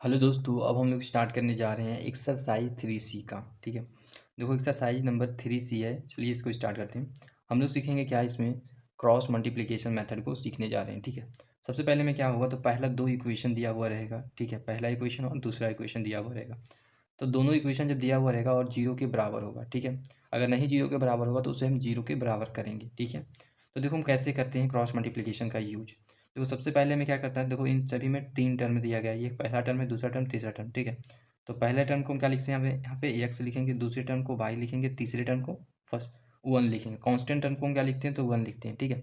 Hello दोस्तों, अब हम लोग स्टार्ट करने जा रहे हैं एक्सरसाइज 3C का। ठीक है, देखो एक्सरसाइज नंबर 3C है। चलिए इसको स्टार्ट करते हैं। हम लोग सीखेंगे क्या इसमें, क्रॉस मल्टीप्लिकेशन मेथड को सीखने जा रहे हैं। ठीक है, सबसे पहले में क्या होगा, तो पहला दो इक्वेशन दिया हुआ रहेगा। ठीक है, पहला इक्वेशन और दूसरा इक्वेशन दिया हुआ रहेगा। तो दोनों इक्वेशन जब दिया हुआ रहेगा और जीरो के बराबर होगा, ठीक है, अगर नहीं जीरो के बराबर होगा तो उसे हम जीरो के बराबर करेंगे। ठीक है, तो देखो हम कैसे करते हैं क्रॉस मल्टीप्लिकेशन का यूज। देखो सबसे पहले में क्या करता है, देखो इन सभी में तीन टर्म दिया गया है, ये पहला टर्म है, दूसरा टर्म, तीसरा टर्म। ठीक है, तो पहले टर्म को हम क्या लिखते हैं, यहाँ पे एक्स लिखेंगे, दूसरे टर्म को वाई लिखेंगे, तीसरे टर्म को फर्स्ट वन लिखेंगे, कांस्टेंट टर्म को हम क्या लिखते हैं, तो वन लिखते हैं। ठीक है,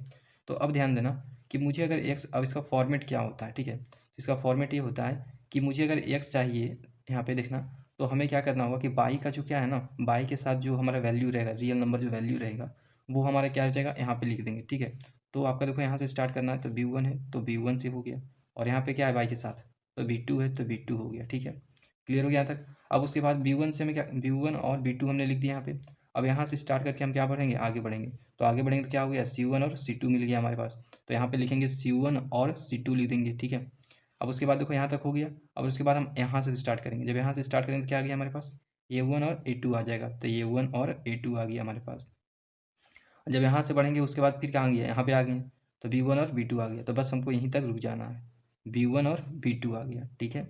तो अब ध्यान देना कि मुझे अगर एक्स, अब इसका फॉर्मेट क्या होता है। ठीक है, तो इसका फॉर्मेट ये होता है कि मुझे अगर एक्स चाहिए, यहाँ पे देखना, तो हमें क्या करना होगा कि बाई का जो क्या है ना, बाई के साथ जो हमारा वैल्यू रहेगा, रियल नंबर जो वैल्यू रहेगा, वो हमारा क्या हो जाएगा, यहाँ पे लिख देंगे। ठीक है, तो आपका देखो यहाँ से स्टार्ट करना है, तो b1 है तो b1 से हो गया, और यहाँ पे क्या है बाई के साथ, तो b2 है तो b2 हो गया। ठीक है, क्लियर हो गया यहाँ तक। अब उसके बाद b1 से हमें क्या, b1 और b2 हमने लिख दिया यहाँ पे। अब यहाँ से स्टार्ट करके हम क्या बढ़ेंगे, आगे बढ़ेंगे, तो आगे बढ़ेंगे तो क्या हो गया, c1 और c2 मिल गया हमारे पास। तो यहाँ पे लिखेंगे c1 और c2 लिख देंगे। ठीक है, अब उसके बाद देखो यहाँ तक हो गया। अब उसके बाद हम यहाँ से स्टार्ट करेंगे, जब यहाँ से स्टार्ट करेंगे तो क्या आ गया हमारे पास, a1 और a2 आ जाएगा, तो a1 और a2 आ गया हमारे पास। जब यहाँ से बढ़ेंगे उसके बाद फिर कहाँ गया, यहाँ पे आ गए, तो b1 और b2 आ गया। तो बस हमको यहीं तक रुक जाना है, b1 और b2 आ गया। ठीक है,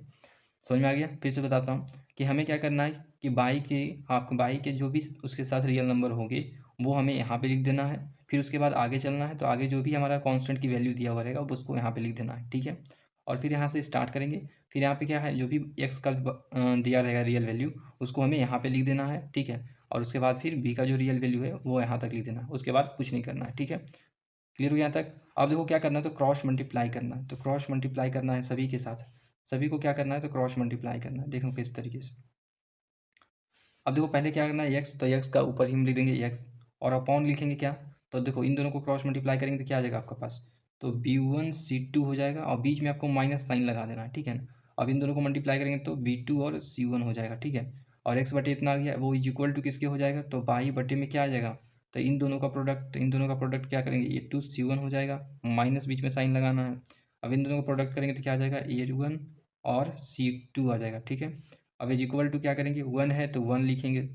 समझ में आ गया। फिर से बताता हूँ कि हमें क्या करना है कि बाई के, आपको बाई के जो भी उसके साथ रियल नंबर होंगे वो हमें यहाँ पे लिख देना है। फिर उसके बाद आगे चलना है, तो आगे जो भी हमारा कांस्टेंट की वैल्यू दिया हुआ रहेगा उसको यहाँ पे लिख देना है। ठीक है, और फिर यहाँ से स्टार्ट करेंगे, फिर यहाँ पे क्या है, जो भी एक्स का दिया रहेगा रियल वैल्यू, उसको हमें यहाँ पे लिख देना है। ठीक है, और उसके बाद फिर बी का जो रियल वैल्यू है वो यहाँ तक लिख देना है, उसके बाद कुछ नहीं करना है। ठीक है, क्लियर हो गया यहाँ तक। अब देखो क्या करना है, तो क्रॉस मल्टीप्लाई करना है, तो क्रॉस मल्टीप्लाई करना है सभी के साथ, सभी को क्या करना है, तो क्रॉस मल्टीप्लाई करना है। देखो किस तरीके से। अब देखो पहले क्या करना है, एक्स, तो एक्स का ऊपर ही हम लिख देंगे एक्स, और अपॉन लिखेंगे क्या, तो देखो इन दोनों को क्रॉस मल्टीप्लाई करेंगे तो क्या आ जाएगा आपके पास, तो b1 c2 हो जाएगा, और बीच में आपको माइनस साइन लगा देना है। ठीक है ना, अब इन दोनों को मल्टीप्लाई करेंगे तो b2 और c1 हो जाएगा। ठीक है, और एक्स बटे इतना आ गया, वो इज इक्वल टू किसके हो जाएगा, तो बाई बटे में क्या आ जाएगा, तो इन दोनों का प्रोडक्ट, तो इन दोनों का प्रोडक्ट क्या करेंगे, a2 c1 हो जाएगा, माइनस बीच में साइन लगाना है। अब इन दोनों का प्रोडक्ट करेंगे तो क्या आ जाएगा, a1 और c2 आ जाएगा। ठीक है, अब इज इक्वल टू क्या करेंगे, वन है तो वन लिखेंगे,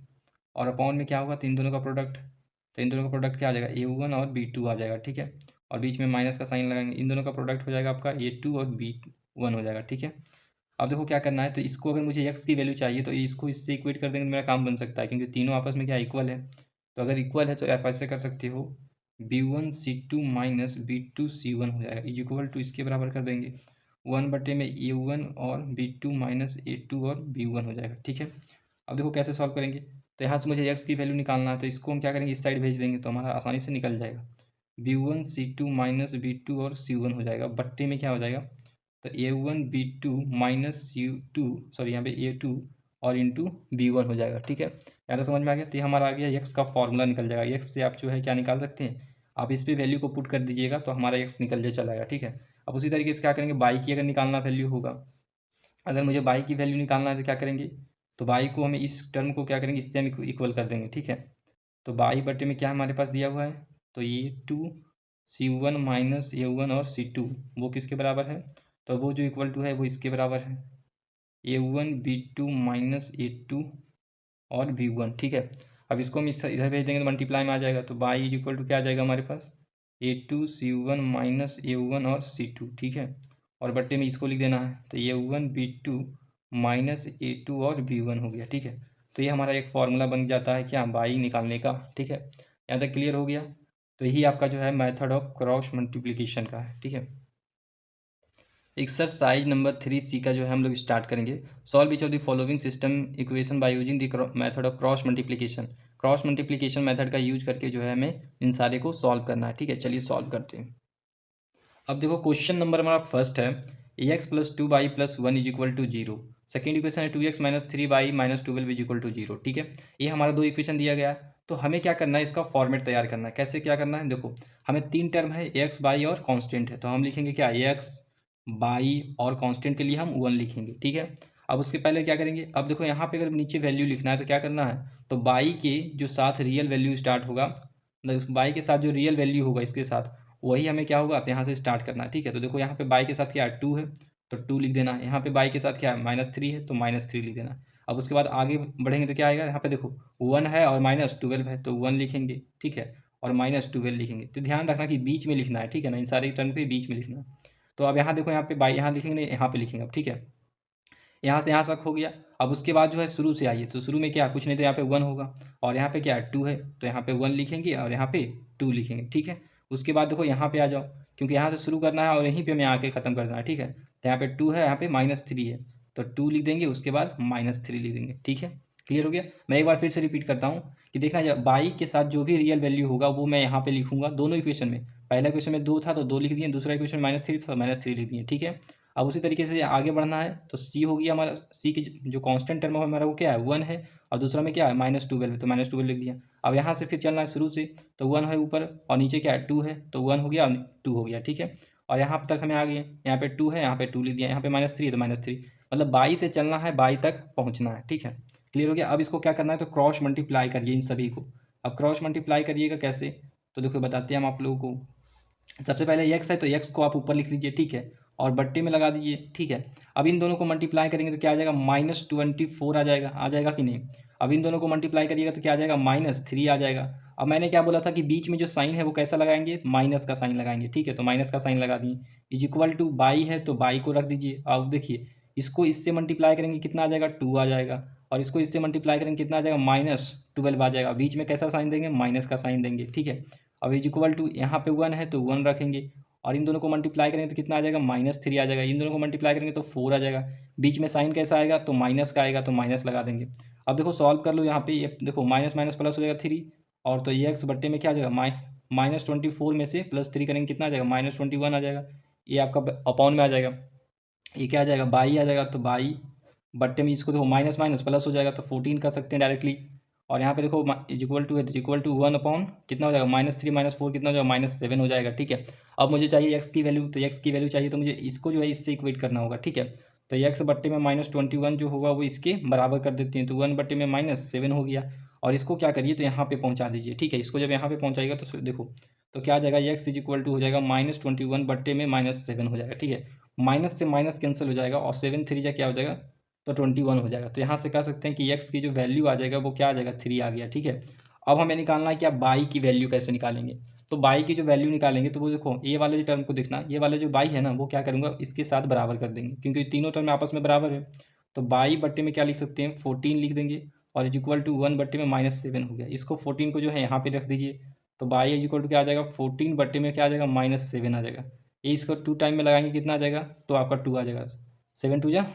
और अपॉन में क्या होगा, तो इन दोनों का प्रोडक्ट, तो इन दोनों का प्रोडक्ट क्या आ जाएगा, a1 और b2 आ जाएगा। ठीक है, और बीच में माइनस का साइन लगाएंगे, इन दोनों का प्रोडक्ट हो जाएगा आपका a2 और b1 हो जाएगा। ठीक है, अब देखो क्या करना है, तो इसको अगर मुझे x की वैल्यू चाहिए तो इसको इससे इक्वेट कर देंगे तो मेरा काम बन सकता है, क्योंकि तीनों आपस में क्या इक्वल है। तो अगर इक्वल है तो आप ऐसे कर सकते हो, b1 c2 minus b2 c1 हो जाएगा, इज इक्वल टू इसके बराबर कर देंगे, वन बटे में a1 और b2 माइनस a2 और b1 हो जाएगा। ठीक है, अब देखो कैसे सॉल्व करेंगे, तो यहाँ से मुझे x की वैल्यू निकालना है, तो इसको हम क्या करेंगे, इस साइड भेज देंगे तो हमारा आसानी से निकल जाएगा, b1 c2 माइनस b2 और c1 हो जाएगा, बट्टे में क्या हो जाएगा, तो a1 b2 minus c2, sorry यहाँ पे a2 और इंटू b1 हो जाएगा। ठीक है, यहाँ तो समझ में आ गया। तो ये हमारा आ गया x का फॉर्मूला निकल जाएगा, x से आप जो है क्या निकाल सकते हैं, आप इस पे वैल्यू को पुट कर दीजिएगा तो हमारा x निकल जाए चला आएगा। ठीक है, अब उसी तरीके से क्या करेंगे, बाई की अगर निकालना वैल्यू होगा, अगर मुझे बाई की वैल्यू निकालना है तो क्या करेंगे, तो बाई को हमें इस टर्म को क्या करेंगे, इससे हम इक्वल कर देंगे। ठीक है, तो बाई बटे में क्या हमारे पास दिया हुआ है, तो a2 c1 माइनस a1 और c2 वो किसके बराबर है, तो वो जो इक्वल टू है वो इसके बराबर है, a1 b2 माइनस a2 और b1। ठीक है, अब इसको हम इस इधर भेज देंगे तो मल्टीप्लाई में आ जाएगा, तो बाई इज इक्वल टू क्या आ जाएगा हमारे पास, a2 c1 माइनस a1 और c2। ठीक है, और बट्टे में इसको लिख देना है, तो a1 b2 माइनस a2 और b1 हो गया। ठीक है, तो ये हमारा एक फॉर्मूला बन जाता है क्या, बाई निकालने का। ठीक है, यहाँ तक क्लियर हो गया। तो यही आपका जो है मेथड ऑफ क्रॉस मल्टीप्लिकेशन का है। ठीक है, एक्सरसाइज नंबर 3C का जो है हम लोग स्टार्ट करेंगे। Solve which of the following system equation by using the method of cross multiplication. Cross multiplication method का यूज करके जो है हमें इन सारे को सॉल्व करना है। ठीक है, चलिए सॉल्व करते हैं। अब देखो क्वेश्चन नंबर हमारा फर्स्ट है, x plus two y plus one is equal to zero. Second equation है 2x minus three y minus 12 is equal to zero. ठीक है, ये हमारा दो इक्वेशन दिया गया है। तो हमें क्या करना है, इसका फॉर्मेट तैयार करना है। कैसे क्या करना है, देखो हमें तीन टर्म है, एक्स बाई और कांस्टेंट है, तो हम लिखेंगे क्या, एक्स बाई और कांस्टेंट के लिए हम वन लिखेंगे। ठीक है, अब उसके पहले क्या करेंगे, अब देखो यहाँ पे अगर नीचे वैल्यू लिखना है तो क्या करना है, तो बाई के जो साथ रियल वैल्यू स्टार्ट होगा, मतलब उस बाई के साथ जो रियल वैल्यू होगा इसके साथ, वही हमें क्या होगा, तो यहाँ से स्टार्ट करना है। ठीक है, तो देखो यहाँ पे बाई के साथ क्या है, टू है, तो 2 लिख देना है। यहाँ पे बाई के साथ क्या है, -3 है तो -3 लिख देना है। अब उसके बाद आगे बढ़ेंगे तो क्या आएगा, यहाँ पे देखो 1 है और -12 है तो 1 लिखेंगे, ठीक है, और -12 लिखेंगे। तो ध्यान रखना कि बीच में लिखना है, ठीक है ना, इन सारे टर्म के बीच में लिखना है। तो अब यहाँ देखो, यहाँ पे बाई यहाँ लिखेंगे, यहाँ पे लिखेंगे अब, ठीक है। यहाँ से यहाँ तक हो गया। अब उसके बाद जो है शुरू से आइए, तो शुरू में क्या, कुछ नहीं तो यहाँ पे 1 होगा, और यहाँ पे क्या है 2 है, तो यहाँ पे 1 लिखेंगे और यहाँ पे 2 लिखेंगे, ठीक है। उसके बाद देखो यहाँ पे आ जाओ, क्योंकि यहाँ से शुरू करना है और यहीं पे हमें आके ख़त्म कर देना है, ठीक है। तो यहाँ पे 2 है, यहाँ पे -3 है, तो 2 लिख देंगे, उसके बाद -3 लिख देंगे, ठीक है। क्लियर हो गया। मैं एक बार फिर से रिपीट करता हूँ कि देखना, जब बाई के साथ जो भी रियल वैल्यू होगा वो मैं यहाँ पे लिखूंगा दोनों इक्वेशन में। पहला इक्वेशन में 2 था तो 2 लिख दिए, दूसरा इक्वेशन -3 था तो -3 लिख दिए, ठीक है। अब उसी तरीके से आगे बढ़ना है, तो सी हो गया हमारा, सी की जो कांस्टेंट टर्म है हमारा वो क्या है, 1 है, और दूसरा में क्या है -12 है, तो -12 लिख दिया। अब यहाँ से फिर चलना है शुरू से, तो 1 है ऊपर और नीचे क्या है 2 है, तो 1 हो गया और 2 हो गया, ठीक है। और यहाँ तक हमें आ गए, यहाँ पे 2 है, यहाँ पे 2 लिख दिया, यहाँ पे -3 है तो -3, मतलब बाई से चलना है, बाई तक पहुँचना है, ठीक है। क्लियर हो गया। अब इसको क्या करना है, तो क्रॉस मल्टीप्लाई करिए इन सभी को। अब क्रॉस मल्टीप्लाई करिएगा कैसे, तो देखो बताते हैं हम आप लोगों को। सबसे पहले एक्स है तो एक्स को आप ऊपर लिख लीजिए, ठीक है, और बट्टे में लगा दीजिए, ठीक है। अब इन दोनों को मल्टीप्लाई करेंगे तो क्या आ जाएगा, -24 आ जाएगा कि नहीं। अब इन दोनों को मल्टीप्लाई करिएगा तो क्या आ जाएगा, -3 आ जाएगा। अब मैंने क्या बोला था कि बीच में जो साइन है वो कैसा लगाएंगे, माइनस का साइन लगाएंगे, ठीक है, तो माइनस का साइन लगा दिए। इज इक्वल टू बाई है तो बाई को रख दीजिए। अब देखिए, इसको इससे मल्टीप्लाई करेंगे कितना आ जाएगा, 2 आ जाएगा, और इसको इससे मल्टीप्लाई करेंगे कितना आ जाएगा, -12 आ जाएगा। बीच में कैसा साइन देंगे, माइनस का साइन देंगे, ठीक है। अब इज इक्वल टू यहाँ पे 1 है तो 1 रखेंगे, और इन दोनों को मल्टीप्लाई करेंगे तो कितना आ जाएगा, -3 आ जाएगा। इन दोनों को मल्टीप्लाई करेंगे तो 4 आ जाएगा। बीच में साइन कैसा आएगा, तो माइनस का आएगा, तो माइनस लगा देंगे। अब देखो सॉल्व कर लो, यहाँ पे ये देखो माइनस माइनस प्लस हो जाएगा 3, और तो ये एक्स बट्टे में क्या आ जाएगा, -24 में से +3 करेंगे कितना आ जाएगा, -21 आ जाएगा। ये आपका अपॉन में आ जाएगा, ये क्या आ जाएगा, बाई आ जाएगा, तो बाई बट्टे में इसको देखो माइनस माइनस प्लस हो जाएगा, तो 14 कर सकते हैं डायरेक्टली। और यहाँ पे देखो इज इक्वल टू है तो इक्वल टू 1 अपॉन कितना हो जाएगा, -3 -4 कितना हो जाएगा, -7 हो जाएगा, ठीक है। अब मुझे चाहिए एक्स की वैल्यू, तो एक्स की वैल्यू चाहिए तो मुझे इसको जो है इससे इक्वेट करना होगा, ठीक है। तो एक्स बट्टे में -21 जो होगा वो इसके बराबर कर देते हैं, तो 1 बट्टे में -7 हो गया। और इसको क्या करिए, तो यहाँ पे पहुँचा दीजिए, ठीक है। इसको जब यहाँ पे पहुँचाएगा तो देखो, तो क्या आ जाएगा, एक्स इज इक्वल टू हो जाएगा -21 बट्टे में -7 हो जाएगा, ठीक है। माइनस से माइनस कैंसिल हो जाएगा, और 7 3 जा क्या हो जाएगा, तो 21 हो जाएगा। तो यहाँ से कह सकते हैं कि एक्स की जो वैल्यू आ जाएगा वो क्या आ जाएगा, 3 आ गया, ठीक है। अब हमें निकालना है कि आप बाई की वैल्यू कैसे निकालेंगे। तो बाई की जो वैल्यू निकालेंगे तो वो देखो, ये वाले जो टर्म को देखना, ये वाले जो बाई है ना वो क्या करूँगा, इसके साथ बराबर कर देंगे, क्योंकि तीनों टर्म आपस में बराबर है। तो बाई बट्टे में क्या लिख सकते हैं, 14 लिख देंगे, और इज इक्वल टू 1 बट्टे में -7 हो गया। इसको 14 को जो है यहाँ पे रख दीजिए, तो बाई इज इक्वल टू क्या आ जाएगा, 14 बट्टे में क्या आ जाएगा, -7 आ जाएगा। ये इसको 2 टाइम में लगाएंगे कितना आ जाएगा, तो आपका 2 आ जाएगा, 7 2 जा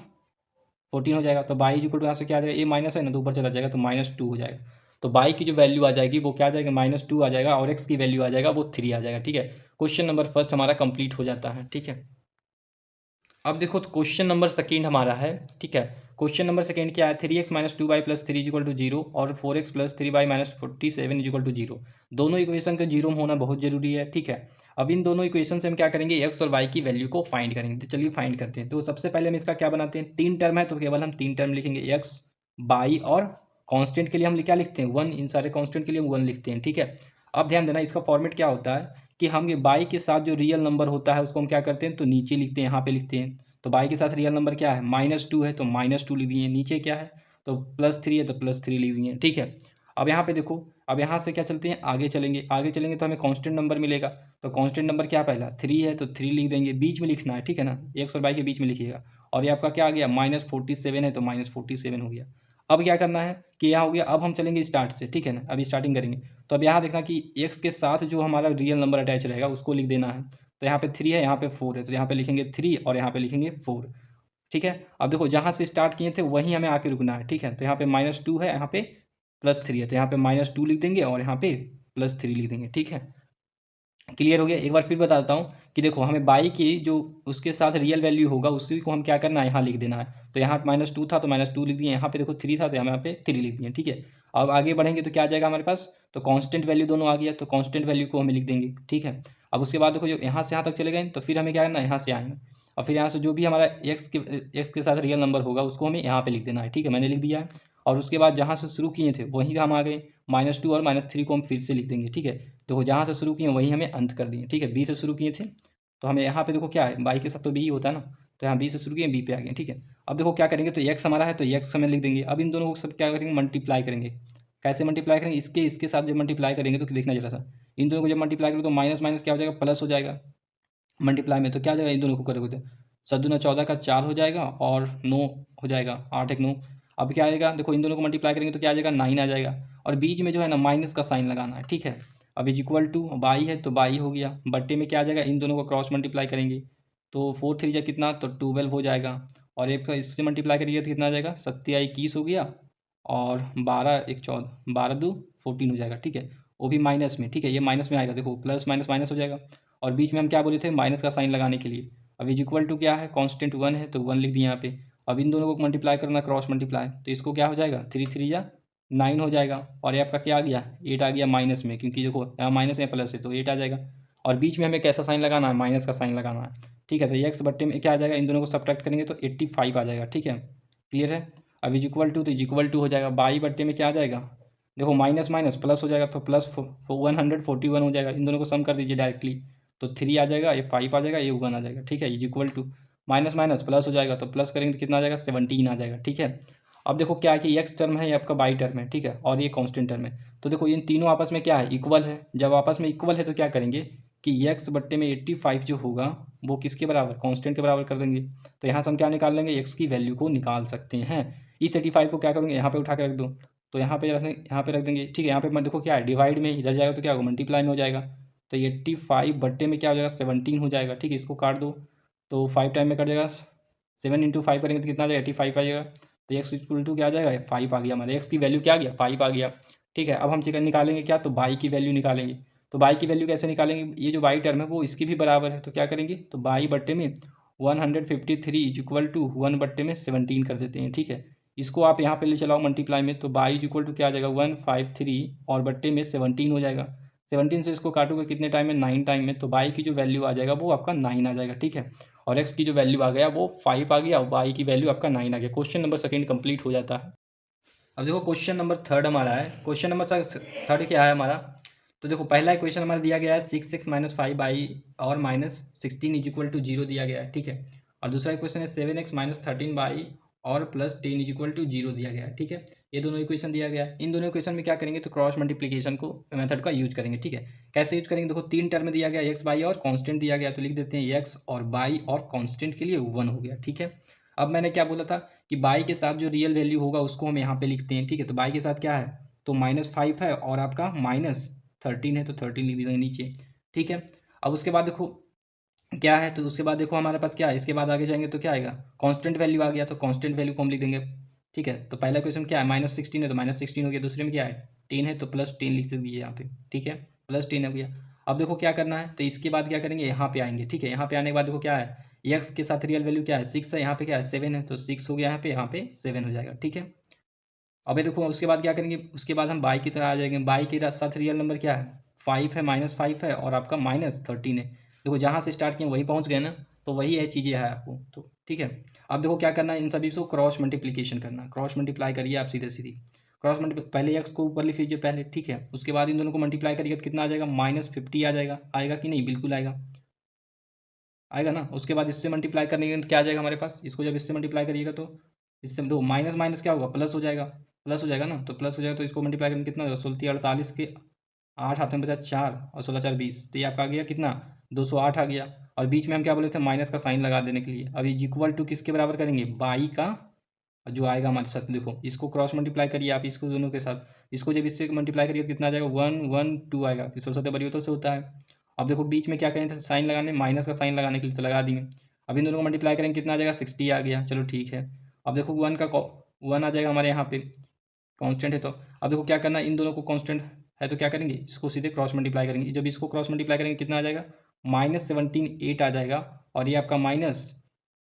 14 हो जाएगा। तो बाई इज इक्वल टू यहाँ से क्या आ जाएगा, ये माइनस है ना तो ऊपर चला जाएगा, तो -2 हो जाएगा। तो बाई की जो वैल्यू आ जाएगी वो क्या आ जाएगा, -2 आ जाएगा, और एक्स की वैल्यू आ जाएगा वो 3 आ जाएगा, ठीक है। क्वेश्चन नंबर फर्स्ट हमारा कंप्लीट हो जाता है, ठीक है। अब देखो, तो क्वेश्चन नंबर सेकेंड हमारा है, ठीक है। क्वेश्चन नंबर सेकेंड क्या है, 3x - 2y + 3 = 0 और 4x + 3y - 47 = 0। दोनों इक्वेशन के जीरो में होना बहुत जरूरी है, ठीक है। अब इन दोनों इक्वेशन से हम क्या करेंगे, एक्स और वाई की वैल्यू को फाइंड करेंगे। तो चलिए फाइंड करते हैं। तो सबसे पहले हम इसका क्या बनाते हैं, 3 टर्म है तो केवल हम 3 टर्म लिखेंगे, एक्स वाई, और कांस्टेंट के लिए हम क्या लिखते हैं, 1। इन सारे कांस्टेंट के लिए हम 1 लिखते हैं, ठीक है। अब ध्यान देना, इसका फॉर्मेट क्या होता है कि हम ये बाई के साथ जो रियल नंबर होता है उसको हम क्या करते हैं, तो नीचे लिखते हैं, यहाँ पे लिखते हैं। तो बाई के साथ रियल नंबर क्या है, -2 है तो -2 लिख दिए। नीचे क्या है, तो +3 है तो +3 लिख दिए, ठीक है। अब यहाँ पे देखो, अब यहाँ से क्या चलते हैं, आगे चलेंगे, आगे चलेंगे तो हमें कांस्टेंट नंबर मिलेगा। तो कांस्टेंट नंबर क्या, पहला 3 है तो 3 लिख देंगे, बीच में लिखना है, ठीक है ना, एक्स और वाई के बीच में लिखिएगा। और ये आपका क्या आ गया, -47 है तो -47 हो गया। अब क्या करना है कि यहाँ हो गया, अब हम चलेंगे स्टार्ट से, ठीक है ना, अभी स्टार्टिंग करेंगे। तो अब यहाँ देखना कि एक्स के साथ जो हमारा रियल नंबर अटैच रहेगा उसको लिख देना है। तो यहाँ पे 3 है, यहाँ पे 4 है, तो यहाँ पे लिखेंगे 3 और यहाँ पे लिखेंगे 4, ठीक है। अब देखो, जहाँ से स्टार्ट किए थे वहीं हमें आके रुकना है, ठीक है। तो यहाँ पे -2 है, यहाँ पे +3 है, तो यहाँ पे -2 लिख देंगे और यहाँ पे +3 लिख देंगे, ठीक है। क्लियर हो गया। एक बार फिर बताता हूँ कि देखो, हमें बाई की जो उसके साथ रियल वैल्यू होगा उसी को हम क्या करना है, यहाँ लिख देना है। तो यहाँ -2 था तो -2 लिख दिए, यहाँ पे देखो 3 था तो यहाँ पे 3 लिख दिए, ठीक है। अब आगे बढ़ेंगे तो क्या आ जाएगा हमारे पास, तो कांस्टेंट वैल्यू दोनों आ गया, तो कांस्टेंट वैल्यू को हमें लिख देंगे, ठीक है। अब उसके बाद देखो, जब यहाँ से यहाँ तक चले गए तो फिर हमें क्या करना है, यहाँ से आएंगे, और फिर यहाँ से जो भी हमारा एक्स के साथ रियल नंबर होगा उसको हमें यहाँ पे लिख देना है, ठीक है, मैंने लिख दिया है। और उसके बाद जहाँ से शुरू किए थे वहीं हम आ गए, -2 और -3 को हम फिर से लिख देंगे, ठीक है। देखो, जहाँ से शुरू किए वहीं हमें अंत कर दिए, ठीक है। बी से शुरू किए थे तो हमें यहाँ पे देखो क्या है, बाई के साथ तो बी ही होता है ना, तो यहाँ बी से शुरू किए, बी पे आ गए, ठीक है। अब देखो क्या करेंगे, तो एक्स हमारा है तो एक्स हमें लिख देंगे। अब इन दोनों को सब क्या करेंगे, मल्टीप्लाई करेंगे। कैसे मल्टीप्लाई करेंगे, इसके साथ जब मल्टीप्लाई करेंगे तो देखना जरा सा, इन दोनों को जब मल्टीप्लाई करेंगे तो माइनस माइनस क्या हो जाएगा, प्लस हो जाएगा मल्टीप्लाई में। तो क्या हो जाएगा, इन दोनों को करोगे तो 7 दूना 14 का 4 हो जाएगा और 9 हो जाएगा, 8 एक 9। अब क्या आएगा, देखो इन दोनों को मल्टीप्लाई करेंगे तो क्या आ जाएगा, 9 आ जाएगा। और बीच में जो है ना माइनस का साइन लगाना है, ठीक है। अब इज इक्वल टू बाई है तो बाई हो गया, बट्टे में क्या आ जाएगा, इन दोनों को क्रॉस मल्टीप्लाई करेंगे तो 4 3 जा कितना, तो 12 हो जाएगा। और एक इससे मल्टीप्लाई करिए तो कितना आ जाएगा, 7 21 हो गया। और 12 एक 14, 12 2 14 हो जाएगा, ठीक है। वो भी माइनस में, ठीक है, ये माइनस में आएगा, देखो प्लस माइनस माइनस हो जाएगा। और बीच में हम क्या बोले थे, माइनस का साइन लगाने के लिए। अब इज इक्वल टू क्या है, कांस्टेंट 1 है तो 1 लिख दिया यहाँ पे। अब इन दोनों को मल्टीप्लाई करना, क्रॉस मल्टीप्लाई, तो इसको क्या हो जाएगा, 3 3 या 9 हो जाएगा। और ये आपका क्या आ गया, 8 आ गया माइनस में, क्योंकि देखो यहाँ माइनस है प्लस है तो 8 आ जाएगा। और बीच में हमें कैसा साइन लगाना है, माइनस का साइन लगाना है, ठीक है। तो एक्स बट्टे में क्या आ जाएगा, इन दोनों को सब्ट्रैक्ट करेंगे तो 85 आ जाएगा, ठीक है। क्लियर है। अब इज इक्वल टू, तो इज इक्वल टू हो जाएगा, बाई बट्टे में क्या आ जाएगा, देखो माइनस माइनस प्लस हो जाएगा तो प्लस 141 हो जाएगा। इन दोनों को सम कर दीजिए डायरेक्टली, तो 3 आ जाएगा, ये 5 आ जाएगा, ये 1 आ जाएगा, ठीक है। Is equal to minus minus plus हो जाएगा तो प्लस करेंगे तो कितना आ जाएगा, 17 आ जाएगा, ठीक है। अब देखो क्या है कि एक्स टर्म है, ये आपका बाई टर्म है, ठीक है, और ये कांस्टेंट टर्म है। तो देखो इन तीनों आपस में क्या है, इक्वल है। जब आपस में इक्वल है तो क्या करेंगे कि एक्स बट्टे में 85 जो होगा वो किसके बराबर, कांस्टेंट के बराबर कर देंगे। तो यहाँ से हम क्या निकाल लेंगे, एक्स की वैल्यू को निकाल सकते हैं। इस 85 को क्या करेंगे, यहाँ पे उठा के रख दो, तो यहाँ पे रख देंगे, ठीक है। यहाँ पे देखो क्या है, डिवाइड में इधर जाएगा तो क्या होगा, मल्टीप्लाई में हो जाएगा। तो 85 बट्टे में क्या हो जाएगा, 17 हो जाएगा, ठीक है। इसको काट दो तो 5 टाइम में कट जाएगा, 7 इंटू 5 करेंगे तो कितना आ जाएगा, 85 आ जाएगा। तो एक्स इक्वल टू क्या आ जाएगा, 5 आ गया, हमारे एक्स की वैल्यू क्या आ गया, 5 आ गया, ठीक है। अब हम चिकन निकालेंगे क्या, तो बाई की वैल्यू निकालेंगे। तो बाई की वैल्यू कैसे निकालेंगे, ये जो बाई टर्म है वो इसकी भी बराबर है, तो क्या करेंगे, तो बाई बट्टे में 153 इज इक्वल टू 1 बट्टे में 17 कर देते हैं, ठीक है। इसको आप यहाँ पे ले चलाओ मल्टीप्लाई में, तो बाई इज इक्वल टू क्या आ जाएगा, 153 और बट्टे में 17 हो जाएगा। 17 से इसको काटोगे कितने टाइम में, 9 टाइम में, तो बाई की जो वैल्यू आ जाएगा वो आपका 9 आ जाएगा, ठीक है। और एक्स की जो वैल्यू आ गया वो 5 आ गया, और बाई की वैल्यू आपका 9 आ गया। क्वेश्चन नंबर सेकंड कंप्लीट हो जाता है। अब देखो क्वेश्चन नंबर थर्ड हमारा है। क्वेश्चन नंबर थर्ड क्या है हमारा, तो देखो पहला इक्वेशन हमारा दिया गया है 6x माइनस 5 बाई और माइनस 16 इज इक्वल टू 0 दिया गया है, ठीक है। और दूसरा इक्वेशन है 7x माइनस 13 बाई और प्लस 10 इज इक्वल टू 0 दिया गया है, ठीक है। ये दोनों इक्वेशन दिया गया है। इन दोनों इक्वेशन में क्या करेंगे, तो क्रॉस मल्टीप्लिकेशन को मेथड का यूज करेंगे, ठीक है। कैसे यूज करेंगे, देखो 3 टर्म दिया गया, एक्स बाई और कांस्टेंट दिया गया, तो लिख देते हैं एक्स और बाई और कांस्टेंट के लिए 1 हो गया, ठीक है। अब मैंने क्या बोला था कि बाई के साथ जो रियल वैल्यू होगा उसको हम यहाँ पे लिखते हैं, ठीक है। तो बाई के साथ क्या है, तो -5 है और आपका -13 है, तो 13 लिख देंगे नीचे, ठीक है। अब उसके बाद देखो क्या है, तो उसके बाद देखो हमारे पास क्या है, इसके बाद आगे जाएंगे तो क्या आएगा, कांस्टेंट वैल्यू आ गया, तो कांस्टेंट वैल्यू को हम लिख देंगे, ठीक है। तो पहला क्वेश्चन क्या है, -16 है तो -16 हो गया। दूसरे में क्या है, 10 है तो +10 लिख दीजिए यहाँ पे, ठीक है, +10 हो गया। अब देखो क्या करना है, तो इसके बाद क्या करेंगे, यहाँ पे आएंगे, ठीक है। यहाँ पे आने के बाद देखो क्या है, एक्स के साथ रियल वैल्यू क्या है, 6 है, यहाँ पे क्या है 7 है, तो 6 हो गया, यहाँ पे 7 हो जाएगा, ठीक है। अबे देखो उसके बाद क्या करेंगे, उसके बाद हम बाई की तरह आ जाएंगे। बाई के साथ रियल नंबर क्या है, 5 है, -5 है और आपका -13 है। देखो जहाँ से स्टार्ट किए वहीं पहुँच गए ना, तो वही है चीज़ें है आपको, तो ठीक है। अब देखो क्या करना है, इन सभी को क्रॉस मल्टीप्लिकेशन करना है। क्रॉस मल्टीप्लाई करिए आप सीधे सीधी, क्रॉस मल्टीप्लाई पहले एक्स को ऊपर लिख लीजिए पहले, ठीक है। उसके बाद इन दोनों को मल्टीप्लाई करिए तो कितना आ जाएगा, -50 आ जाएगा। आएगा कि नहीं, बिल्कुल आएगा, आएगा ना। उसके बाद इससे मल्टीप्लाई करने के क्या आ जाएगा हमारे पास, इसको जब इससे मल्टीप्लाई करिएगा तो इससे दो माइनस माइनस क्या होगा, प्लस हो जाएगा, प्लस हो जाएगा ना। तो प्लस हो जाएगा तो इसको मल्टीप्लाई करने कितना होगा, 16 48 के 8 हाथ में बचा 4 और 16 4 20, तो ये आपका आ गया कितना, 208 आ गया। और बीच में हम क्या बोले थे, माइनस का साइन लगा देने के लिए। अब ये इक्वल टू किसके बराबर करेंगे, बाई का जो आएगा हमारे साथ, देखो इसको क्रॉस मल्टीप्लाई करिए आप इसको दोनों के साथ। इसको जब इससे मल्टीप्लाई करिए तो कितना आ जाएगा, 1 1 2 आएगा, कि 16 बड़ी होता से होता है। अब देखो बीच में क्या करें थे, साइन लगाने, माइनस का साइन लगाने के लिए, तो लगा दिए। अब इन दोनों को मल्टीप्लाई करेंगे कितना आ जाएगा, 60 आ गया, चलो ठीक है। अब देखो 1 आ जाएगा हमारे यहाँ पे, कांस्टेंट है तो। अब देखो क्या करना है, इन दोनों को कांस्टेंट है तो क्या करेंगे, इसको सीधे क्रॉस मल्टीप्लाई करेंगे। जब इसको क्रॉस मल्टीप्लाई करेंगे कितना आ जाएगा, -17 8 आ जाएगा, और ये आपका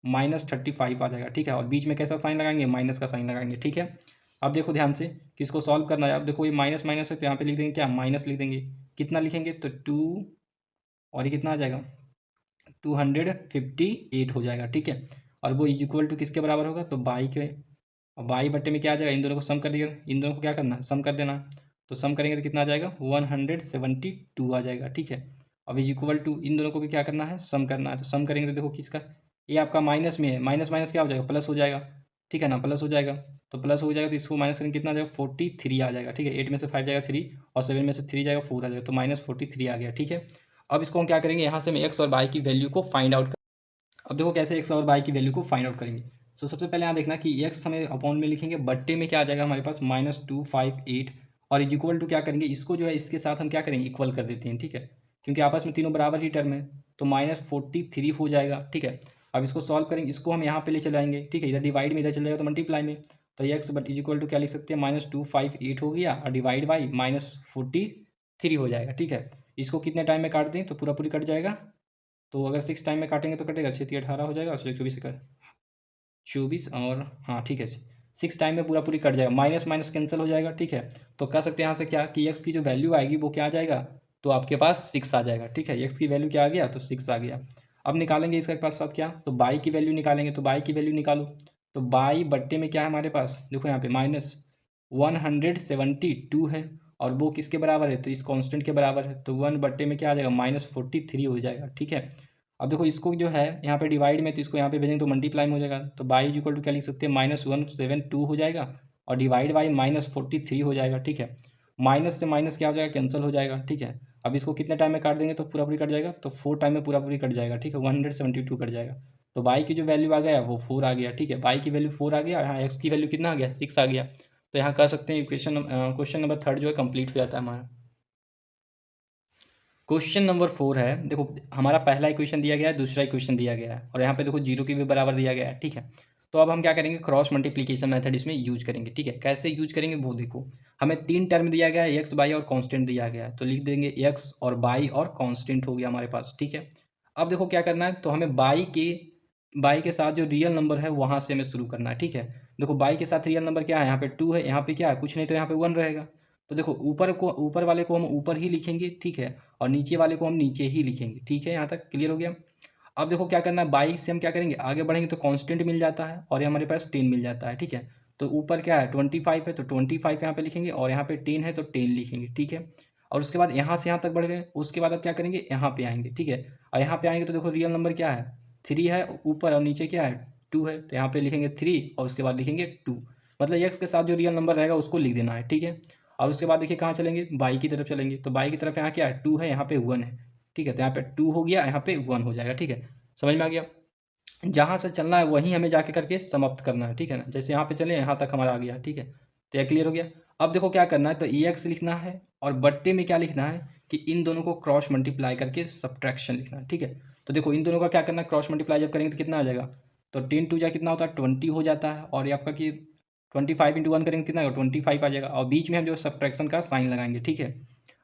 -35 आ जाएगा, ठीक है। और बीच में कैसा साइन लगाएंगे, माइनस का साइन लगाएंगे, ठीक है। अब देखो ध्यान से कि इसको सॉल्व करना है। अब देखो ये माइनस माइनस है तो यहाँ पे लिख देंगे क्या, माइनस लिख देंगे। कितना लिखेंगे, तो 2, और ये कितना आ जाएगा, 258 हो जाएगा, ठीक है। और वो इज इक्वल टू किसके बराबर होगा, तो बाई के, और बाई बट्टे में क्या आ जाएगा, इन दोनों को सम कर दिया, इन दोनों को क्या करना है, सम कर देना। तो सम करेंगे तो कितना आ जाएगा, 172 आ जाएगा, ठीक है। अब इज इक्वल टू इन दोनों को भी क्या करना है, सम करना है। तो सम करेंगे तो देखो किसका, ये आपका माइनस में है, माइनस माइनस क्या हो जाएगा, प्लस हो जाएगा, ठीक है ना, प्लस हो जाएगा। तो प्लस हो जाएगा तो इसको माइनस करेंगे कितना आ जाएगा, 43 आ जाएगा, ठीक है। 8 में से 5 जाएगा 3 और 7 में से 3 जाएगा 4 आ जाएगा, तो -43 आ गया, ठीक है। अब इसको हम क्या करेंगे, यहाँ से हम एक्स और वाई की वैल्यू को फाइंड आउट। अब देखो कैसे एक्स और वाई की वैल्यू को फाइंड आउट करेंगे। सो सबसे पहले यहाँ देखना कि एक्स हमें अपॉन में लिखेंगे, बट्टे में क्या आ जाएगा हमारे पास -258 और इज इक्वल टू क्या करेंगे, इसको जो है इसके साथ हम क्या करेंगे, इक्वल कर देते हैं, ठीक है, क्योंकि आपस में तीनों बराबर ही टर्म है। तो -43 हो जाएगा, ठीक है। अब इसको सॉल्व करेंगे, इसको हम यहाँ पे ले चलाएंगे, ठीक है, इधर डिवाइड में, इधर चल जाएगा तो मल्टीप्लाई में। तो x but is equal to क्या लिख सकते हैं, -258 हो गया और डिवाइड बाई -43 हो जाएगा, ठीक है। इसको कितने टाइम में काट दें तो पूरा पूरी कट जाएगा। तो अगर 6 टाइम में काटेंगे तो कटेगा, 6 18 हो जाएगा, 24 कर 24 और हाँ ठीक है, 6 टाइम में पूरा पूरी कट जाएगा, माइनस माइनस कैंसिल हो जाएगा, ठीक है। तो कह सकते हैं यहाँ से क्या कि एक्स की जो वैल्यू आएगी वो क्या आ जाएगा, तो आपके पास 6 आ जाएगा, ठीक है। एक्स की वैल्यू क्या आ गया, तो 6 आ गया। अब निकालेंगे इसके पास साथ क्या, तो बाई की वैल्यू निकालेंगे, तो बाई की वैल्यू निकालो। तो बाई बट्टे में क्या है हमारे पास, देखो यहाँ पे -172 है और वो किसके बराबर है, तो इस कांस्टेंट के बराबर है। तो 1 बट्टे में क्या आ जाएगा, -43 हो जाएगा, ठीक है। अब देखो इसको जो है यहाँ पे डिवाइड में, तो इसको यहाँ पे भेजेंगे तो मल्टीप्लाई में हो जाएगा। तो बाई इज इक्वल टू क्या लिख सकते हैं, -172 हो जाएगा और डिवाइड बाई -43 हो जाएगा, ठीक है। माइनस से माइनस क्या हो जाएगा, कैंसिल हो जाएगा, ठीक है। अब इसको कितने टाइम में काट देंगे तो पूरा पूरी कट जाएगा, तो 4 टाइम में पूरा पूरी कट जाएगा, ठीक है, 172 कट जाएगा। तो बाई की जो वैल्यू आ गया वो 4 आ गया, ठीक है। बाई की वैल्यू 4 आ गया, यहाँ एक्स की वैल्यू कितना आ गया, 6 आ गया। तो यहाँ कह सकते हैं क्वेश्चन नंबर 3 जो है कंप्लीट हो जाता है हमारा। क्वेश्चन नंबर 4 है, देखो हमारा पहला इक्वेशन दिया गया है, दूसरा इक्वेशन दिया गया है और यहाँ पे देखो जीरो की भी बराबर दिया गया है, ठीक है। तो अब हम क्या करेंगे, क्रॉस मल्टीप्लिकेशन मेथड इसमें यूज करेंगे, ठीक है। कैसे यूज करेंगे वो देखो, हमें 3 टर्म दिया गया है, एक्स बाई और कांस्टेंट दिया गया है, तो लिख देंगे एक्स और बाई और कांस्टेंट हो गया हमारे पास, ठीक है। अब देखो क्या करना है, तो हमें बाई के साथ जो रियल नंबर है वहाँ से हमें शुरू करना है, ठीक है। देखो बाई के साथ रियल नंबर क्या है, यहाँ पे 2 है, यहाँ पे क्या है कुछ नहीं, तो यहाँ पे 1 रहेगा। तो देखो ऊपर वाले को हम ऊपर ही लिखेंगे, ठीक है, और नीचे वाले को हम नीचे ही लिखेंगे, ठीक है। यहाँ तक क्लियर हो गया। अब देखो क्या करना है, 22 से हम क्या करेंगे, आगे बढ़ेंगे तो कांस्टेंट मिल जाता है और ये हमारे पास 10 मिल जाता है, ठीक है। तो ऊपर क्या है 25 है, तो 25 यहाँ पे लिखेंगे और यहाँ पे 10 है तो 10 लिखेंगे, ठीक है। और उसके बाद यहाँ से यहाँ तक बढ़ गए, उसके बाद अब क्या करेंगे, यहाँ पे आएंगे, ठीक है। और यहाँ पे आएंगे तो देखो रियल नंबर क्या है, 3 है ऊपर और नीचे क्या है 2 है, तो यहाँ पे लिखेंगे 3 और उसके बाद लिखेंगे 2। मतलब एक्स के साथ जो रियल नंबर रहेगा उसको लिख देना है, ठीक है। और उसके बाद देखिए कहाँ चलेंगे, बाई की तरफ चलेंगे, तो बाई की तरफ यहाँ क्या है 2 है, यहाँ पे 1 है, ठीक है। तो यहाँ पे 2 हो गया, यहाँ पे 1 हो जाएगा, ठीक है। समझ में आ गया। जहाँ से चलना है वहीं हमें जाके करके समाप्त करना है, ठीक है ना। जैसे यहाँ पे चले यहाँ तक हमारा आ गया, ठीक है। तो यह क्लियर हो गया। अब देखो क्या करना है, तो ई एक्स लिखना है और बट्टे में क्या लिखना है कि इन दोनों को क्रॉस मल्टीप्लाई करके सब्ट्रैक्शन लिखना है, ठीक है। तो देखो इन दोनों का क्या करना है, क्रॉस मल्टीप्लाई जब करेंगे तो कितना आ जाएगा, तो 10 टू जा कितना होता है 20 हो जाता है और ये आपका कि 25 इंटू 1 करेंगे कितना आएगा 25 आ जाएगा और बीच में हम जो सब्ट्रैक्शन का साइन लगाएंगे, ठीक है।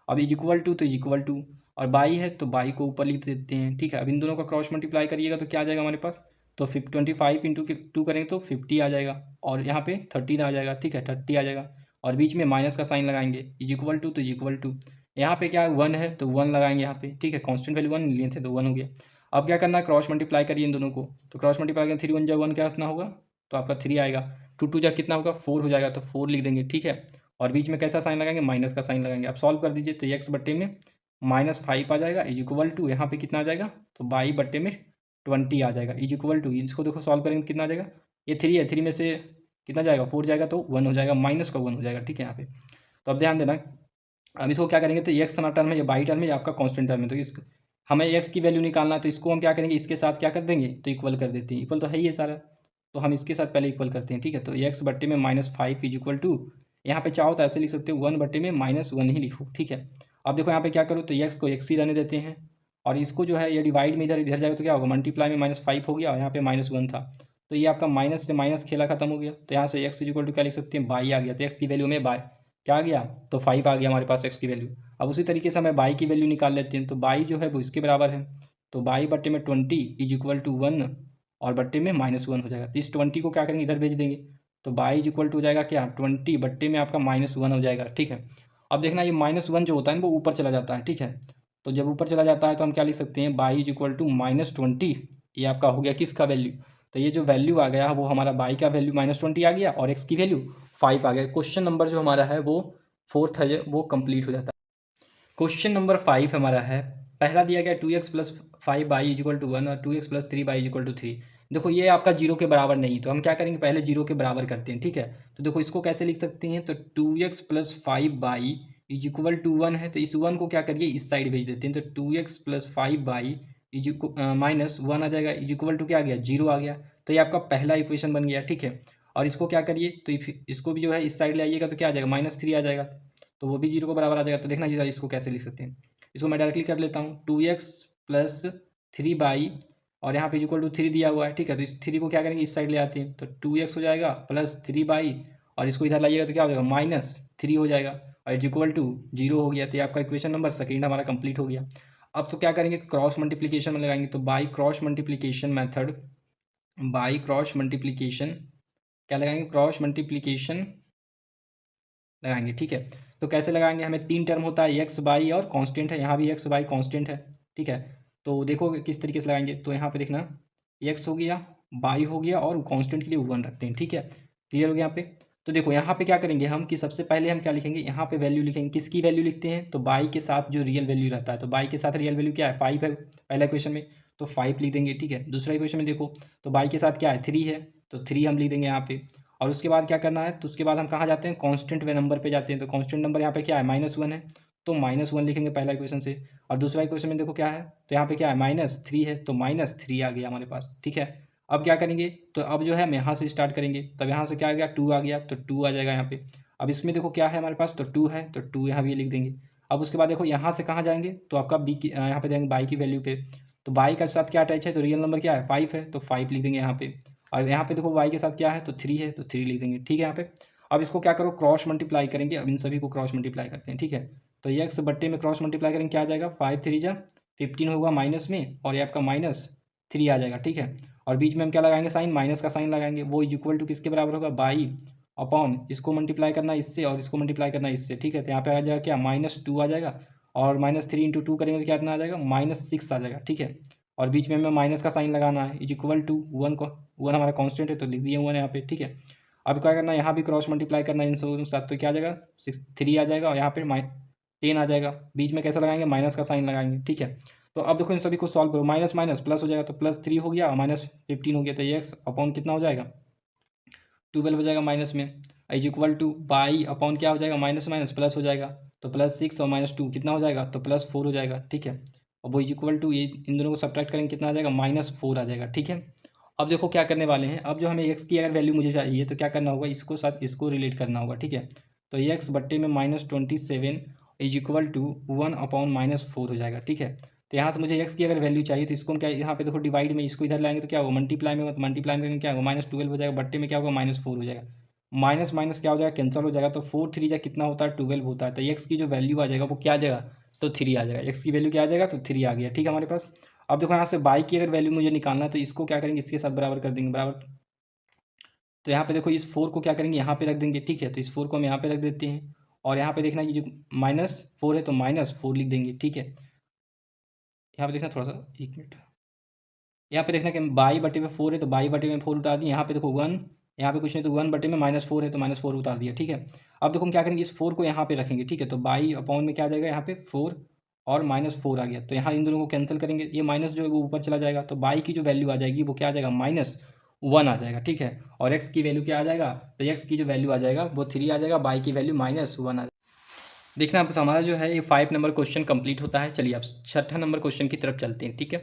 अब इज इक्वल टू तो इज इक्वल टू और बाई है तो बाई को ऊपर लिख देते हैं, ठीक है। अब इन दोनों का क्रॉस मल्टीप्लाई करिएगा तो क्या आ जाएगा हमारे पास, तो 25 इंटू 2 करेंगे तो 50 आ जाएगा और यहाँ पे 13 आ जाएगा, ठीक है, 30 आ जाएगा और बीच में माइनस का साइन लगाएंगे, इज इक्वल टू तो इज इक्वल टू यहाँ पे क्या है 1 है तो 1 लगाएंगे यहाँ पे, ठीक है। कांस्टेंट वैल्यू 1 लिए थे तो 1 हो गया। अब क्या करना है, क्रॉस मल्टीप्लाई करिए इन दोनों को, तो क्रॉस मल्टीप्लाई करें 3 1 जा 1 क्या कितना होगा, तो आपका 3 आएगा, 2 2 जा कितना होगा 4 हो जाएगा, तो 4 लिख देंगे, ठीक है। और बीच में कैसा साइन लगाएंगे, माइनस का साइन लगाएंगे। अब सॉल्व कर दीजिए तो एक्स बट्टे में -5 आ जाएगा, इज इक्वल टू यहाँ पे कितना आ जाएगा, तो बाई बट्टे में 20 आ जाएगा, इज इक्वल टू इसको देखो सॉल्व करेंगे तो कितना आ जाएगा, ये 3 है, 3 में से कितना जाएगा 4 जाएगा तो 1 हो जाएगा, माइनस का 1 हो जाएगा, ठीक है यहाँ पे। तो अब ध्यान देना, अब इसको क्या करेंगे, तो एक्स टर्म है या बाई टर्म है या आपका कांस्टेंट टर्म है, तो इस हमें एक्स की वैल्यू निकालना है तो इसको हम क्या करेंगे, इसके साथ क्या कर देंगे, तो इक्वल कर देते हैं। इक्वल तो है ही है सारा, तो हम इसके साथ पहले इक्वल करते हैं, ठीक है। तो एक्स बट्टे में -5 इज इक्वल टू, यहाँ पे चाहो तो ऐसे लिख सकते हो 1 बट्टे में -1 ही लिखो, ठीक है। अब देखो यहाँ पे क्या करो, तो एक्स को एक्स ही रहने देते हैं और इसको जो है ये डिवाइड में इधर इधर जाएगा तो क्या होगा, मल्टीप्लाई में -5 हो गया और यहाँ पे -1 था, तो ये आपका माइनस से माइनस खेला खत्म हो गया। तो यहाँ से एक्स इज इक्वल टू क्या लिख सकते हैं, बाई आ गया, तो एक्स की वैल्यू में बाई क्या आ गया, तो 5 आ गया हमारे पास एक्स की वैल्यू। अब उसी तरीके से हमें बाई की वैल्यू निकाल लेते हैं, तो बाई जो है वो इसके बराबर है, तो बाई बट्टे में 20 इज इक्वल टू 1 और बट्टे में -1 हो जाएगा। तो इस 20 को क्या करेंगे, इधर भेज देंगे, तो बाई इज इक्वल टू हो जाएगा क्या 20 बट्टे में आपका -1 हो जाएगा, ठीक है। अब देखना ये -1 जो होता है वो ऊपर चला जाता है, ठीक है। तो जब ऊपर चला जाता है तो हम क्या लिख सकते हैं, बाई इज इक्वल टू -20, ये आपका हो गया किसका वैल्यू, तो ये जो वैल्यू आ गया वो हमारा बाई का वैल्यू -20 आ गया और एक्स की वैल्यू 5 आ गया। क्वेश्चन नंबर जो हमारा है वो 4th है वो कंप्लीट हो जाता है। क्वेश्चन नंबर 5 हमारा है, पहला दिया गया 2x plus five y is equal to 1 और 2x plus 3 by is equal to 3। देखो ये आपका जीरो के बराबर नहीं, तो हम क्या करेंगे, पहले जीरो के बराबर करते हैं, ठीक है। तो देखो इसको कैसे लिख सकते हैं, तो 2x plus 5 y is equal to 1 है, तो इस 1 को क्या करिए इस साइड भेज देते हैं, तो 2x प्लस 5 बाई माइनस 1 आ जाएगा, इज इक्वल टू क्या आ गया, जीरो आ गया। तो ये आपका पहला इक्वेशन बन गया, ठीक है। और इसको क्या करिए, तो इसको भी जो है इस साइड ले आइएगा तो क्या आ जाएगा, -3 आ जाएगा, तो वो भी जीरो के बराबर आ जाएगा। तो देखना जी इसको कैसे लिख सकते हैं, इसको मैं डायरेक्टली कर लेता हूँ, 2x प्लस 3 बाई और यहाँ पे इक्वल टू 3 दिया हुआ है, ठीक है। तो इस 3 को क्या करेंगे इस साइड ले आते हैं, तो 2x हो जाएगा प्लस 3 बाई और इसको इधर लाइएगा तो क्या हो जाएगा, -3 हो जाएगा और इज इक्वल टू जीरो हो गया। तो ये आपका इक्वेशन नंबर सेकेंड हमारा कंप्लीट हो गया। अब तो क्या करेंगे, क्रॉस मल्टीप्लिकेशन में लगाएंगे, तो by cross multiplication method, by cross multiplication क्या लगाएंगे, क्रॉस मल्टीप्लिकेशन लगाएंगे, ठीक है। तो कैसे लगाएंगे, हमें तीन टर्म होता है, एक्स बाई और कांस्टेंट है, यहाँ भी एक्स बाई कांस्टेंट है, ठीक है। तो देखो किस तरीके से लगाएंगे, तो यहाँ पे देखना एक्स हो गया, बाई हो गया और कांस्टेंट के लिए 1 रखते हैं, ठीक है। क्लियर हो गया यहाँ पे। तो देखो यहाँ पे क्या करेंगे हम कि सबसे पहले हम क्या लिखेंगे, यहाँ पे वैल्यू लिखेंगे, किसकी वैल्यू लिखते हैं, तो बाई के साथ जो रियल वैल्यू रहता है, तो बाई के साथ रियल वैल्यू क्या है, 5 है पहला इक्वेशन में, तो 5 लिख देंगे, ठीक है। दूसरा इक्वेशन में देखो तो बाई के साथ क्या है, 3 है, तो 3 हम लिख देंगे यहाँ पे। और उसके बाद क्या करना है, तो उसके बाद हम कहाँ जाते हैं, कांस्टेंट वे नंबर पे जाते हैं, तो कांस्टेंट नंबर यहाँ पे क्या है, -1 है, तो -1 लिखेंगे पहला इक्वेशन से। और दूसरा इक्वेशन में देखो क्या है, तो यहाँ पे क्या है, -3 है, तो -3 आ गया हमारे पास, ठीक है। अब क्या करेंगे, तो अब जो है हम यहाँ से स्टार्ट करेंगे, तब यहाँ से क्या आ गया, 2 आ गया, तो 2 आ जाएगा यहाँ पे। अब इसमें देखो क्या है हमारे पास, तो 2 है, तो 2 यहाँ भी लिख देंगे। अब उसके बाद देखो यहाँ से कहाँ जाएंगे, तो आपका बी की यहाँ पे देंगे बाई की वैल्यू पे, तो बाई के साथ क्या अटैच है, तो रियल नंबर क्या है, 5 है, तो 5 लिख देंगे यहाँ पे। और यहाँ पे देखो वाई के साथ क्या है, तो 3 है, तो 3 लिख देंगे, ठीक है यहाँ पे। अब इसको क्या करो, क्रॉस मल्टीप्लाई करेंगे, अब इन सभी को क्रॉस मल्टीप्लाई करते हैं, ठीक है। तो ये एक्स बट्टे में क्रॉस मल्टीप्लाई करेंगे, क्या आ जाएगा, 5 3 जा 15 होगा माइनस में, और ये आपका -3 आ जाएगा, ठीक है। और बीच में हम क्या लगाएंगे, साइन, माइनस का साइन लगाएंगे, वो इज इक्वल टू किसके बराबर होगा, बाई अपॉन इसको मल्टीप्लाई करना इससे और इसको मल्टीप्लाई करना इससे, ठीक है। तो यहाँ पे आ जाएगा क्या, -2 आ जाएगा, और -3 इंटू 2 करेंगे तो क्या इतना आ जाएगा, -6 आ जाएगा, ठीक है। और बीच में हमें माइनस का साइन लगाना है, इज इक्वल टू 1 को, 1 हमारा कांस्टेंट है तो लिख दिया 1 यहाँ पे, ठीक है। अब क्या करना है, यहाँ भी क्रॉस मल्टीप्लाई करना है इन सबों के साथ, तो क्या आ जाएगा 3 आ जाएगा और यहाँ पे 10 आ जाएगा। बीच में कैसा लगाएंगे, माइनस का साइन लगाएंगे, ठीक है। तो अब देखो इन सभी को सॉल्व करो, माइनस माइनस प्लस हो जाएगा, तो +3 हो गया और -15 हो गया, तो ये एक्स अपॉन कितना हो जाएगा, 12 हो जाएगा माइनस में, is equal two by upon क्या हो जाएगा, माइनस माइनस प्लस हो जाएगा, तो +6 और -2 कितना हो जाएगा, तो +4 हो जाएगा, ठीक है। और वो इज इक्वल टू ये इन दोनों को सब्ट्रैक्ट करेंगे कितना आ जाएगा, -4 आ जाएगा, ठीक है। अब देखो क्या करने वाले हैं, अब जो हमें एक्स की अगर वैल्यू मुझे चाहिए तो क्या करना होगा, इसको साथ इसको रिलेट करना होगा, ठीक है। तो एक्स बट्टे में -27 इज इक्वल टू 1 अपॉन -4 हो जाएगा, ठीक है। तो यहाँ से मुझे एक्स की अगर वैल्यू चाहिए तो इसको हम क्या, यहाँ पे देखो डिवाइड में इसको इधर लाएंगे तो क्या होगा, मल्टीप्लाई में, मल्टीप्लाई में क्या होगा, -12 हो जाएगा, बट्टे में क्या होगा, -4 हो जाएगा, माइनस माइनस क्या हो जाएगा, कैंसिल हो जाएगा, तो 4 3 जा कितना होता है, 12 होता है। तो एक्स की जो वैल्यू आ जाएगा वो क्या आ जाएगा, तो 3 आ जाएगा, एक्स की वैल्यू क्या आ जाएगा, तो 3 आ गया, ठीक है हमारे पास। अब देखो यहाँ से बाई की अगर वैल्यू मुझे निकालना है तो इसको क्या करेंगे, इसके साथ बराबर कर देंगे, बराबर। तो यहाँ पे देखो इस 4 को क्या करेंगे, यहाँ पे रख देंगे, ठीक है। तो इस 4 को हम यहाँ पे रख देते हैं और यहाँ पे देखना ये जो -4 है तो -4 लिख देंगे, ठीक है। यहाँ पे देखना थोड़ा सा, 1 मिनट, यहाँ पे देखना कि बाई बटे में 4 है तो बाई बटे में 4 उतार दिए, यहाँ पे देखो 1, यहाँ पे कुछ नहीं तो 1 बटे में -4 है तो -4 उतार दिया, ठीक है। अब देखो हम क्या करेंगे, इस 4 को यहाँ पे रखेंगे, ठीक है। तो बाई अपॉन में क्या आ जाएगा, यहाँ पे 4 और -4 आ गया, तो यहाँ इन दोनों को कैंसिल करेंगे, ये माइनस जो है वो ऊपर चला जाएगा, तो बाई की जो वैल्यू आ जाएगी वो क्या आ जाएगा, -1 आ जाएगा, ठीक है। और एक्स की वैल्यू क्या आ जाएगा, तो एक्स की जो वैल्यू आ जाएगा वो 3 आ जाएगा, बाई की वैल्यू -1 आ जाएगा। देखना अब हमारा जो है ये 5 नंबर क्वेश्चन कंप्लीट होता है। चलिए अब छठा नंबर क्वेश्चन की तरफ चलते हैं, ठीक है।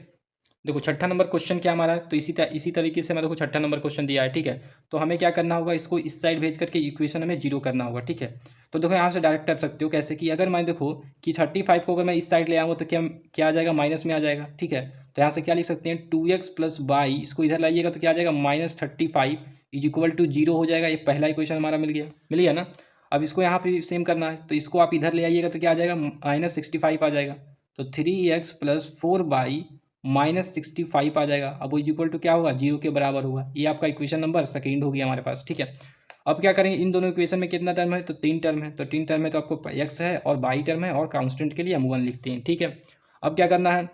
देखो छठा नंबर क्वेश्चन क्या हमारा है, तो इसी तरीके से मैं देखो छठा नंबर क्वेश्चन दिया है, ठीक है। तो हमें क्या करना होगा, इसको इस साइड भेज करके इक्वेशन हमें जीरो करना होगा, ठीक है। तो देखो यहाँ से डायरेक्ट कर सकते हो कैसे, कि अगर मैं देखो कि 35 को अगर मैं इस साइड ले आऊँ तो क्या क्या आ जाएगा, माइनस में आ जाएगा, ठीक है। तो यहाँ से क्या लिख सकते हैं, 2x प्लस बाई, इसको इधर लाइएगा तो क्या आ जाएगा, -35 इज इक्वल टू 0 हो जाएगा। ये पहला इक्वेशन हमारा मिल गया ना। अब इसको यहाँ पे सेम करना है, तो इसको आप इधर ले आइएगा तो क्या आ जाएगा, -65 आ जाएगा। तो 3x प्लस 4 बाई -65 आ जाएगा। अब वो इक्वल टू क्या होगा, 0 के बराबर होगा। ये आपका इक्वेशन नंबर सेकेंड हो गया हमारे पास, ठीक है। अब क्या करेंगे, इन दोनों इक्वेशन में कितना टर्म है, तो 3 टर्म है, तो 3 टर्म है तो आपको x है और बाई टर्म है और कांस्टेंट के लिए हम 1 लिखते हैं, ठीक है। अब क्या करना है,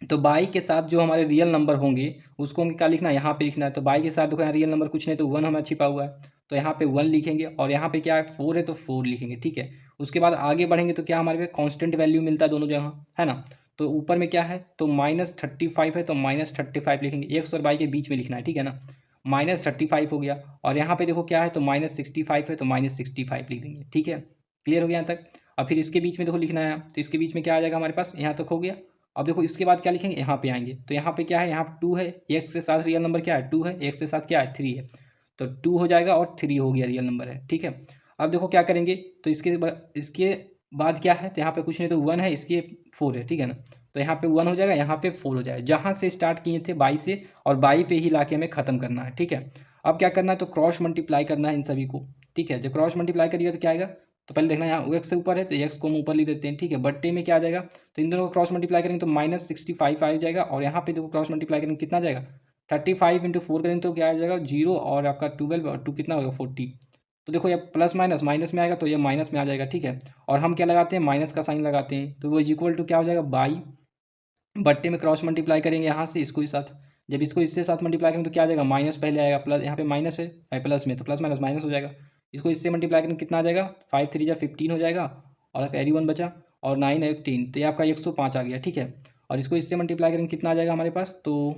तो बाई के साथ जो हमारे रियल नंबर होंगे उसको हम क्या लिखना है, यहाँ पे लिखना है। तो बाई के साथ देखो यहाँ रियल नंबर कुछ नहीं तो 1 हमारा छिपा हुआ है, तो यहाँ पे 1 लिखेंगे और यहाँ पे क्या है 4 है तो 4 लिखेंगे, ठीक है। उसके बाद आगे बढ़ेंगे तो क्या हमारे पे कांस्टेंट वैल्यू मिलता है दोनों जगह, है ना। तो ऊपर में क्या है, तो -35 है तो -35 लिखेंगे, एक्स और वाई के बीच में लिखना है, ठीक है ना। -35 हो गया, और यहाँ पे देखो क्या है, तो -65 है तो -65 लिख देंगे, ठीक है। क्लियर हो गया यहाँ तक। अब फिर इसके बीच में देखो लिखना है, तो इसके बीच में क्या आ जाएगा हमारे पास, यहाँ तक हो गया। अब देखो इसके बाद क्या लिखेंगे, यहाँ पे आएंगे, तो यहाँ पे क्या है, यहाँ 2 है, एक्स के साथ रियल नंबर क्या है 2 है, एक्स के साथ क्या है 3 है, तो 2 हो जाएगा और 3 हो गया, रियल नंबर है, ठीक है। अब देखो क्या करेंगे, तो इसके बाद क्या है, तो यहाँ पे कुछ नहीं, तो 1 है, इसके 4 है, ठीक है ना। तो यहाँ पे 1 हो जाएगा, यहाँ पे 4 हो जाएगा, जहाँ से स्टार्ट किए थे 22 से, और 22 पे ही लाके हमें ख़त्म करना है, ठीक है। अब क्या करना है, तो क्रॉस मल्टीप्लाई करना है इन सभी को, ठीक है। जब क्रॉस मल्टीप्लाई करिएगा तो क्या आएगा, तो पहले देखना यहाँ एक्स से ऊपर है तो एक्स को हम ऊपर लिख देते हैं, ठीक है। बट्टे में क्या आ जाएगा, तो इन दोनों को क्रॉस मल्टीप्लाई करेंगे तो -65 आ जाएगा, और यहाँ पे देखो क्रॉस मल्टीप्लाई करेंगे कितना आ जाएगा, 35 × 4 करेंगे तो क्या आ जाएगा 0, और आपका 12 और 2 कितना होगा 40। तो देखो ये प्लस माइनस माइनस में आएगा तो ये माइनस में आ जाएगा, ठीक है। और हम क्या लगाते हैं, माइनस का साइन लगाते हैं, तो वो इज इक्वल टू क्या हो जाएगा, बाई बट्टे में क्रॉस मल्टीप्लाई करेंगे यहाँ से इसको इस साथ, जब इसको इससे साथ मल्टीप्लाई करेंगे तो क्या आ जाएगा, माइनस पहले आएगा, प्लस यहाँ पे माइनस है प्लस में, तो प्लस माइनस माइनस हो जाएगा। इसको इससे मल्टीप्लाई करेंगे कितना आ जाएगा, 5 3 जा 15 हो जाएगा, और कैरी 1 बचा, और 9 है 3, तो ये आपका 105 आ गया, ठीक है। और इसको इससे मल्टीप्लाई करेंगे कितना आ जाएगा हमारे पास, तो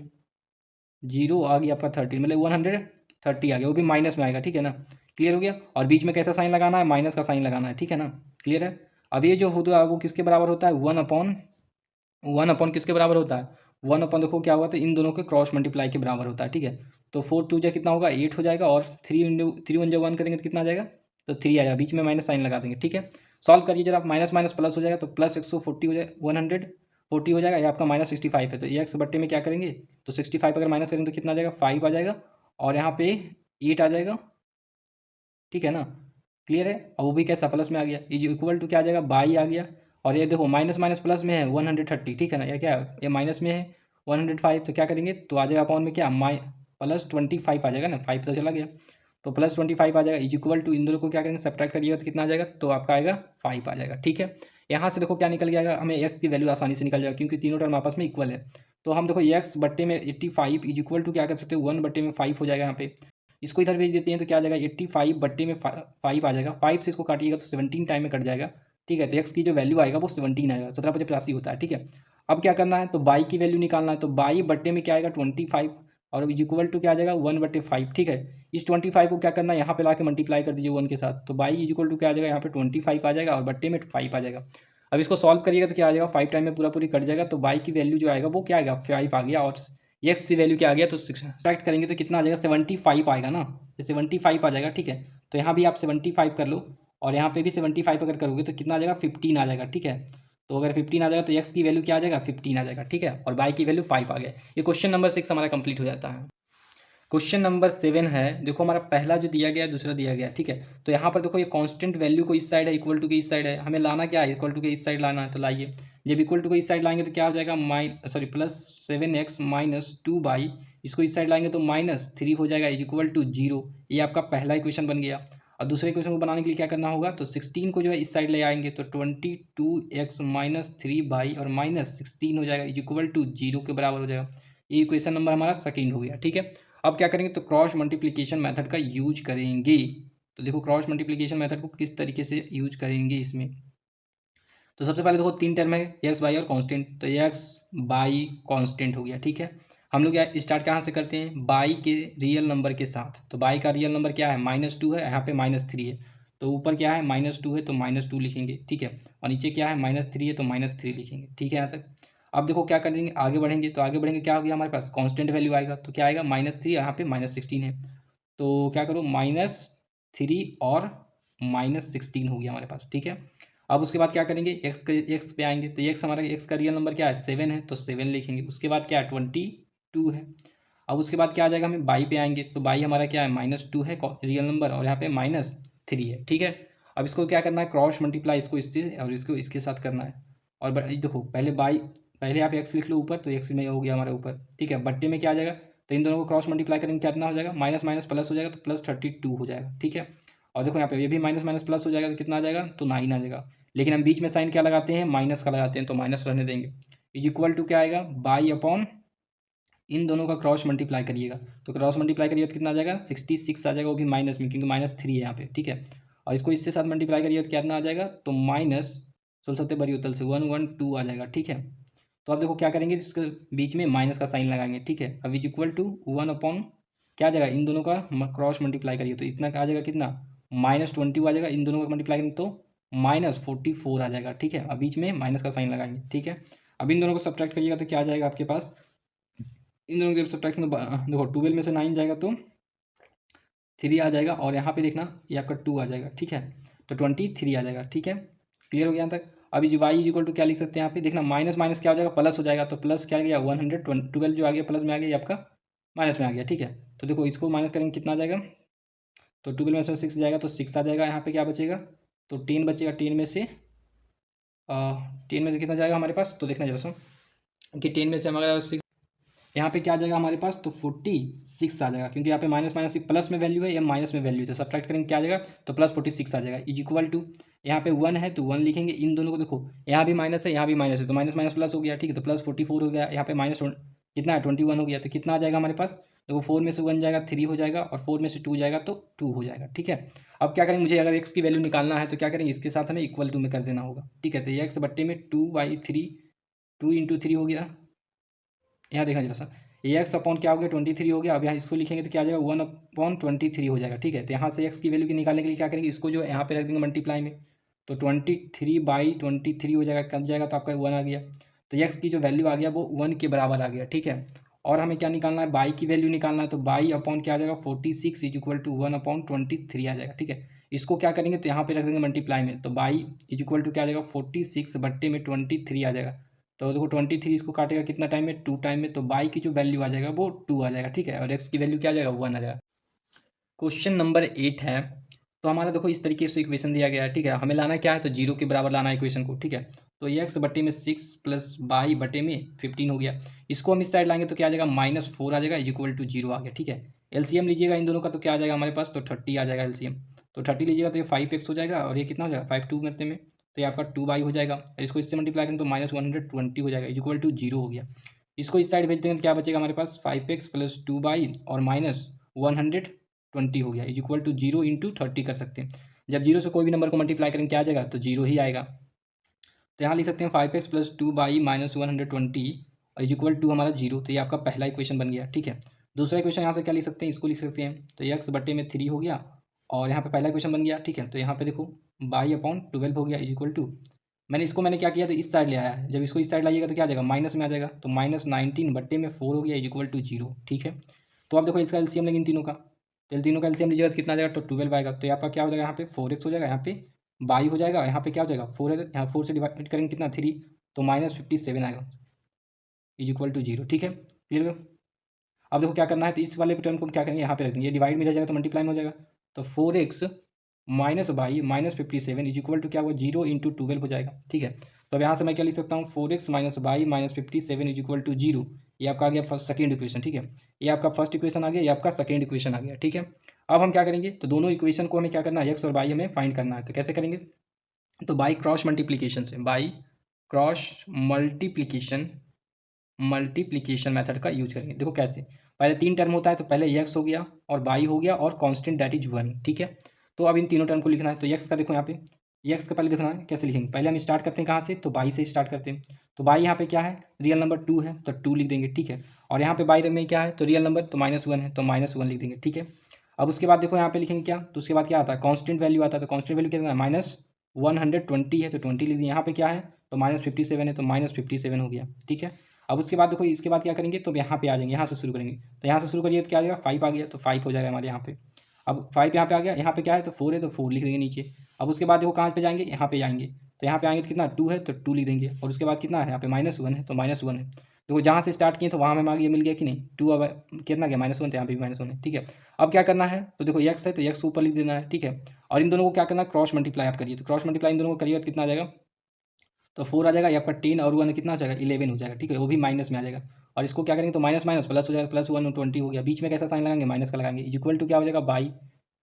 0 आ गया आपका 13, मतलब 130 आ गया, वो भी माइनस में आएगा, ठीक है ना। क्लियर हो गया। और बीच में कैसा साइन लगाना है, माइनस का साइन लगाना है, ठीक है ना। क्लियर है। अब ये जो होता है वो किसके बराबर होता है, 1/1 किसके बराबर होता है, 1/, देखो क्या हुआ, तो इन दोनों के क्रॉस मल्टीप्लाई के बराबर होता है, ठीक है। तो 4 2 जा कितना होगा 8 हो जाएगा, और 3 1 जा 1 करेंगे तो कितना आ जाएगा, तो 3 आएगा, बीच में माइनस साइन लगा देंगे, ठीक है। सॉल्व करिए जरा, माइनस माइनस प्लस हो जाएगा, तो प्लस 140 हो जाएगा, 140 हो जाएगा, ये आपका -65 है, तो ये एक्स बट्टे में क्या करेंगे, तो 65 अगर माइनस करेंगे तो कितना आ जाएगा 5 आ जाएगा, और यहाँ पे 8 आ जाएगा, ठीक है ना। क्लियर है। और वो भी कैसा प्लस में आ गया, इज इक्वल टू क्या आ जाएगा, बाई आ गया, और ये देखो माइनस माइनस प्लस में है 130, ठीक है ना, या क्या है, ये माइनस में है 105, तो क्या करेंगे, तो आ जाएगा अपॉन में क्या +25 आ जाएगा ना, 5 तो चला गया, तो +25 आ जाएगा, इज इक्वल टू इन दोनों को क्या करेंगे सब्ट्रैक्ट करिएगा तो कितना आ जाएगा, तो आपका आएगा 5 आ जाएगा, ठीक है। यहाँ से देखो क्या निकल जाएगा, हमें एक्स की वैल्यू आसानी से निकल जाएगा, क्योंकि तीनों टर्म आपस में इक्वल है। तो हम देखो एक्स बट्टे में 85 इज इक्वल टू क्या कर सकते हैं, 1/5 हो जाएगा यहाँ पे। इसको इधर भेज देते हैं तो क्या आ जाएगा 85 बट्टे में 5 आ जाएगा, 5 से इसको काटिएगा तो 17 टाइम में कट जाएगा, ठीक है। तो एक्स की जो वैल्यू आएगा वो 17 आएगा, 17 × 85 होता है, ठीक है। अब क्या करना है, तो बाई की वैल्यू निकालना है, तो बाई बट्टे में क्या आएगा 25, और इज इक्वल टू क्या आ जाएगा 1/5, ठीक है। इस 25 को क्या करना है, यहाँ पे ला के मल्टीप्लाई कर दीजिए 1 के साथ, तो बाई इज इक्वल टू क्या आ जाएगा, यहाँ पे 25 आ जाएगा, और बट्टे में 5 आ जाएगा। अब इसको सॉल्व करिएगा तो क्या आ जाएगा, 5 टाइम में पूरा पूरी कट जाएगा, तो बाई की वैल्यू जो आएगा वो क्या आएगा 5 आ गया, और एक्स की वैल्यू क्या आ गया, तो सब्ट्रैक्ट करेंगे तो कितना आ जाएगा 75 आएगा ना, ये 75 आ जाएगा, ठीक है। तो यहाँ भी आप 75 कर लो, और यहाँ पे भी 75 अगर करोगे तो कितना आ जाएगा 15 आ जाएगा, ठीक है। तो अगर 15 आ जाएगा तो एक्स की वैल्यू क्या आ जाएगा 15 आ जाएगा, ठीक है, और बाई की वैल्यू 5 आ गया। ये क्वेश्चन नंबर 6 हमारा कंप्लीट हो जाता है। क्वेश्चन नंबर 7 है, देखो हमारा पहला जो दिया गया है दूसरा दिया गया है, ठीक है। तो यहाँ पर देखो ये कांस्टेंट वैल्यू को इस साइड है, इक्वल टू के इस साइड है, हमें लाना क्या है, इक्वल टू के इस साइड लाना है, तो लाइए। जब इक्वल टू के इस साइड लाएंगे तो क्या हो जाएगा +7x - 2 इसको इस साइड लाएंगे तो -3 हो जाएगा, इज इक्वल टू 0। ये आपका पहला इक्वेशन बन गया। और दूसरे इक्वेशन को बनाने के लिए क्या करना होगा, तो 16 को जो है इस साइड ले आएंगे, तो 22x - 3 और -16 हो जाएगा, इज इक्वल टू 0 के बराबर हो जाएगा। ये इक्वेशन नंबर हमारा सेकेंड हो गया, ठीक है। अब क्या करेंगे, तो क्रॉस मल्टीप्लिकेशन मेथड का यूज करेंगे। तो देखो क्रॉस मल्टीप्लिकेशन मेथड को किस तरीके से यूज करेंगे इसमें। तो सबसे पहले देखो 3 टर्म है, एक्स बाई और कांस्टेंट, तो एक्स बाई कांस्टेंट हो गया, ठीक है। हम लोग स्टार्ट कहाँ से करते हैं, बाई के रियल नंबर के साथ। तो बाई का रियल नंबर क्या है -2 है, यहाँ पे -3 है, तो ऊपर क्या है -2 है तो -2 लिखेंगे, ठीक है। और नीचे क्या है -3 है तो -3 लिखेंगे, ठीक है यहाँ तक। अब देखो क्या करेंगे, आगे बढ़ेंगे, तो आगे बढ़ेंगे क्या हो गया हमारे पास कांस्टेंट वैल्यू आएगा, तो क्या आएगा -3, यहाँ पे -16 है, तो क्या करो -3 और -16 हो गया हमारे पास, ठीक है। अब उसके बाद क्या करेंगे, एक्स पे आएंगे, तो एक्स हमारा एक्स का रियल नंबर क्या है 7 है, तो 7 लिखेंगे। उसके बाद क्या है 22 है। अब उसके बाद क्या आ जाएगा, हमें बाई पे आएंगे, तो बाई हमारा क्या है -2 है रियल नंबर, और यहाँ पे -3 है, ठीक है। अब इसको क्या करना है, क्रॉस मल्टीप्लाई इसको इससे और इसको इसके साथ करना है। और देखो पहले आप एक्स लिख लो ऊपर, तो एक्स में हो गया हमारे ऊपर, ठीक है। बट्टे में क्या आ जाएगा, तो इन दोनों को क्रॉस मल्टीप्लाई करेंगे कितना हो जाएगा, माइनस माइनस प्लस हो जाएगा, तो +32 हो जाएगा, ठीक है। और देखो यहाँ पे ये भी माइनस माइनस प्लस हो जाएगा, तो कितना आ जाएगा, तो 9 आ जाएगा। लेकिन हम बीच में साइन क्या लगाते हैं, माइनस का लगाते हैं, तो माइनस रहने देंगे। इज इक्वल टू क्या आएगा, बाई अपॉन इन दोनों का क्रॉस मल्टीप्लाई करिएगा, तो क्रॉस मल्टीप्लाई करिएगा तो कितना आ जाएगा 66 आ जाएगा, वो भी माइनस में, क्योंकि -3 है यहाँ पे, ठीक है। और इसको इससे साथ मल्टीप्लाई करिए तो कितना आ जाएगा, तो -16 बड़ी उतल से 112 आ जाएगा, ठीक है। तो आप देखो क्या करेंगे, इसके बीच में माइनस का साइन लगाएंगे, ठीक है। अब इज इक्वल टू 1 अपॉन क्या आ जाएगा, इन दोनों का क्रॉस मल्टीप्लाई करिए तो इतना आ जाएगा कितना, -20 आ जाएगा। इन दोनों का मल्टीप्लाई करेंगे तो -44 आ जाएगा, ठीक है। अब बीच में माइनस का साइन लगाएंगे, ठीक है। अब इन दोनों को सब्ट्रैक्ट करिएगा तो क्या आ जाएगा आपके पास, इन दोनों को जब सब्ट्रैक्शन देखो 12 में से 9 जाएगा तो 3 आ जाएगा, और यहाँ पे देखना ये आपका 2 आ जाएगा, ठीक है। तो 23 आ जाएगा, ठीक है। क्लियर हो गया यहाँ तक। अभी जो y इज इक्वल टू क्या लिख सकते हैं यहाँ पे, देखना माइनस माइनस क्या हो जाएगा, प्लस हो जाएगा। तो प्लस क्या आ गया 112 जो आ गया प्लस में आ गया, ये आपका माइनस में आ गया, ठीक है। तो देखो इसको माइनस करेंगे कितना आ जाएगा, तो 12 में से 6 जाएगा तो 6 आ जाएगा। यहाँ पे क्या बचेगा, तो 10 बचेगा। 10 में से 10 में से कितना जाएगा हमारे पास, तो देखना जरा सा कि 10 में से हमारा 6 यहाँ पे क्या आ जाएगा हमारे पास, तो 46 आ जाएगा, क्योंकि यहाँ पे माइनस माइनस प्लस में वैल्यू है या माइनस में वैल्यू है, तो सब्ट्रैक्ट करेंगे क्या आ जाएगा, तो +46 आ जाएगा। इज इक्वल टू यहाँ पे 1 है तो 1 लिखेंगे, इन दोनों को देखो यहाँ भी माइनस है यहाँ भी माइनस है, तो माइनस माइनस प्लस हो गया, ठीक है। तो +44 हो गया, यहाँ पे माइनस कितना है 21 हो गया, तो कितना आ जाएगा हमारे पास, तो 4 में से 1 जाएगा 3 हो जाएगा, और 4 में से 2 जाएगा तो 2 हो जाएगा, ठीक है। अब क्या करेंगे, मुझे अगर x की वैल्यू निकालना है तो क्या करेंगे, इसके साथ हमें इक्वल टू में कर देना होगा, ठीक है। तो ये x बट्टे में 2/3 2 इंटू 3 हो गया। यहाँ देखना जरा सा, ये एक्स अपॉन क्या हो गया 23 हो गया। अब यहाँ इसको लिखेंगे तो क्या आ जाएगा 1/23 हो जाएगा, ठीक है। तो यहाँ से एक्स की वैल्यू की निकालने के लिए क्या करेंगे, इसको जो है यहाँ पे रख देंगे मल्टीप्लाई में, तो 23/23 हो जाएगा, कब जाएगा तो आपका 1 आ गया। तो एक्स की जो वैल्यू आ गया वो 1 के बराबर आ गया, ठीक है। और हमें क्या निकालना है, बाई की वैल्यू निकालना है, तो बाई अपॉन क्या आ जाएगा 46 इज इक्वल टू 1/23 आ जाएगा, ठीक है। इसको क्या करेंगे तो यहाँ पे रख देंगे मल्टीप्लाई में, तो बाई इज इक्वल टू क्या आ जाएगा 46 बट्टे में 23 आ जाएगा। तो देखो 23 इसको काटेगा कितना टाइम में, 2 टाइम में, तो बाई की जो वैल्यू आ जाएगा वो 2 आ जाएगा, ठीक है। और एक्स की वैल्यू क्या आ जाएगा 1 आ जाएगा। क्वेश्चन नंबर 8 है, तो हमारा देखो इस तरीके से इक्वेशन दिया गया है, ठीक है। हमें लाना क्या है, तो 0 के बराबर लाना है इक्वेशन को, ठीक है। तो ये एक्स बटे में 6 प्लस बाई बटे में 15 हो गया। इसको हम इस साइड लाएंगे तो क्या आ जाएगा -4 आ जाएगा इज इक्वल टू 0 आ गया, ठीक है। एलसीएम लीजिएगा इन दोनों का तो क्या आ जाएगा हमारे पास, तो 30 आ जाएगा एलसीएम। तो 30 लीजिएगा तो ये 5x हो जाएगा, और ये कितना हो जाएगा 5 2 करते में, तो ये आपका 2 हो जाएगा। इसको इससे मल्टीप्लाई करें तो -120 हो जाएगा इज इक्वल टू 0 हो गया। इसको इस साइड भेज देंगे तो क्या बचेगा हमारे पास 5x प्लस 2 और -120 हो गया इज इक्वल टू 0 इंटू 30 कर सकते हैं। जब 0 से कोई भी नंबर को मल्टीप्लाई करेंगे क्या आ जाएगा, तो 0 ही आएगा। तो यहाँ लिख सकते हैं 5x plus 2 -120 is equal to हमारा 0। तो ये आपका पहला इक्वेशन बन गया, ठीक है। दूसरा इक्वेशन यहाँ से क्या लिख सकते हैं, इसको लिख सकते हैं, तो एक्स बट्टे में 3 हो गया, और यहाँ पे पहला इक्वेशन बन गया, ठीक है। तो यहाँ पे देखो बाई/12 हो गया इज इक्वल टू, मैंने क्या किया, तो इस साइड ले आया है। जब इसको इस साइड लाइएगा तो क्या आ जाएगा, माइनस में आ जाएगा, तो -19 बट्टे में 4 हो गया इज इक्वल टू 0, ठीक है। तो आप देखो इसका एलसीएम लेंगे इन तीनों का, तो इन तीनों का एलसीएम लीजिएगा तो कितना आ जाएगा, तो 12 आएगा। तो आपका क्या हो जाएगा, यहाँ पे 4x हो जाएगा, यहाँ पे बाई हो जाएगा, यहाँ पे क्या हो जाएगा 4 है, यहाँ 4 से डिवाइड करेंगे कितना 3, तो -57 आएगा इज इक्वल टू 0, ठीक है। क्लियर हो। अब देखो क्या करना है, तो इस वाले टर्म को क्या करेंगे यहाँ पे रख देंगे, ये डिवाइड में रह जाएगा तो मल्टीप्लाई में हो जाएगा। तो 4x minus y -57 is equal to क्या हुआ 0 इंटू 12 हो जाएगा, ठीक है। तो अब यहाँ से मैं क्या लिख सकता हूँ 4x minus y -57 is equal to 0। ये आपका आ गया फर्स्ट सेकेंड इक्वेशन, ठीक है। ये आपका फर्स्ट इक्वेशन आ गया, ये आपका सेकेंड इक्वेशन आ गया, ठीक है। अब हम क्या करेंगे, तो दोनों इक्वेशन को हमें क्या करना है, एक्स और बाई हमें फाइंड करना है। तो कैसे करेंगे, तो बाई क्रॉस मल्टीप्लीकेशन से, बाई क्रॉस मल्टीप्लीकेशन मेथड का यूज करेंगे। देखो कैसे, पहले 3 टर्म होता है, तो पहले एक्स हो गया और बाई हो गया और कांस्टेंट दैट इज 1, ठीक है। तो अब इन तीनों टर्म को लिखना है। तो एक्स का देखो यहाँ पे, एक्स का पहले देखना है कैसे लिखेंगे, पहले हम स्टार्ट करते हैं कहाँ से, तो बाई से स्टार्ट करते हैं। तो बाई यहाँ पे क्या है, रियल नंबर 2 है तो 2 लिख देंगे, ठीक है। और यहाँ पे बाई में क्या है, तो रियल नंबर तो -1 है तो -1 लिख देंगे, ठीक है। अब उसके बाद देखो यहाँ पे लिखेंगे क्या, तो उसके बाद क्या आता है कॉन्स्टेंट वैल्यू आता है, तो कॉन्स्टेंट वैल्यू कितना है -120 है तो 20 लिख देंगे। यहाँ पे क्या है, तो -57 है तो -57 हो गया, ठीक है। अब उसके बाद देखो इसके बाद क्या करेंगे, तो यहाँ पे आ जाएंगे, यहाँ से शुरू करेंगे। तो यहाँ से शुरू करिए तो क्या आ जाएगा 5 आ गया, तो 5 हो जाएगा हमारे यहाँ पे। अब 5 यहाँ पे आ गया, यहाँ पे क्या है, तो 4 है तो 4 लिख देंगे नीचे। अब उसके बाद देखो कहाँ पे जाएंगे, यहाँ पे जाएंगे, तो यहाँ पे आएंगे तो कितना 2 है तो 2 लिख देंगे। और उसके बाद कितना है, यहाँ पे -1 है तो -1 है। देखो जहाँ से स्टार्ट किए तो वहाँ हमें आगे मिल गया कि नहीं, 2 अब कितना गया -1, तो यहाँ पे भी -1 है, ठीक है। अब क्या करना है, तो देखो एक्स है तो एक्स ऊपर लिख देना है, ठीक है। और इन दोनों को क्या करना है, क्रॉस मल्टीप्लाई आप करिए। तो क्रॉस मल्टीप्लाई इन दोनों को करिए तो कितना आ जाएगा, तो 4 आ जाएगा, ये आपका 10 और 1 कितना हो जाएगा 11 हो जाएगा, ठीक है। वो भी माइनस में आ जाएगा। और इसको क्या करेंगे, तो माइनस माइनस प्लस हो जाएगा, +1 20 हो गया। बीच में कैसा साइन लगाएंगे, माइनस का लगाएंगे, इज इक्वल टू क्या हो जाएगा बाई,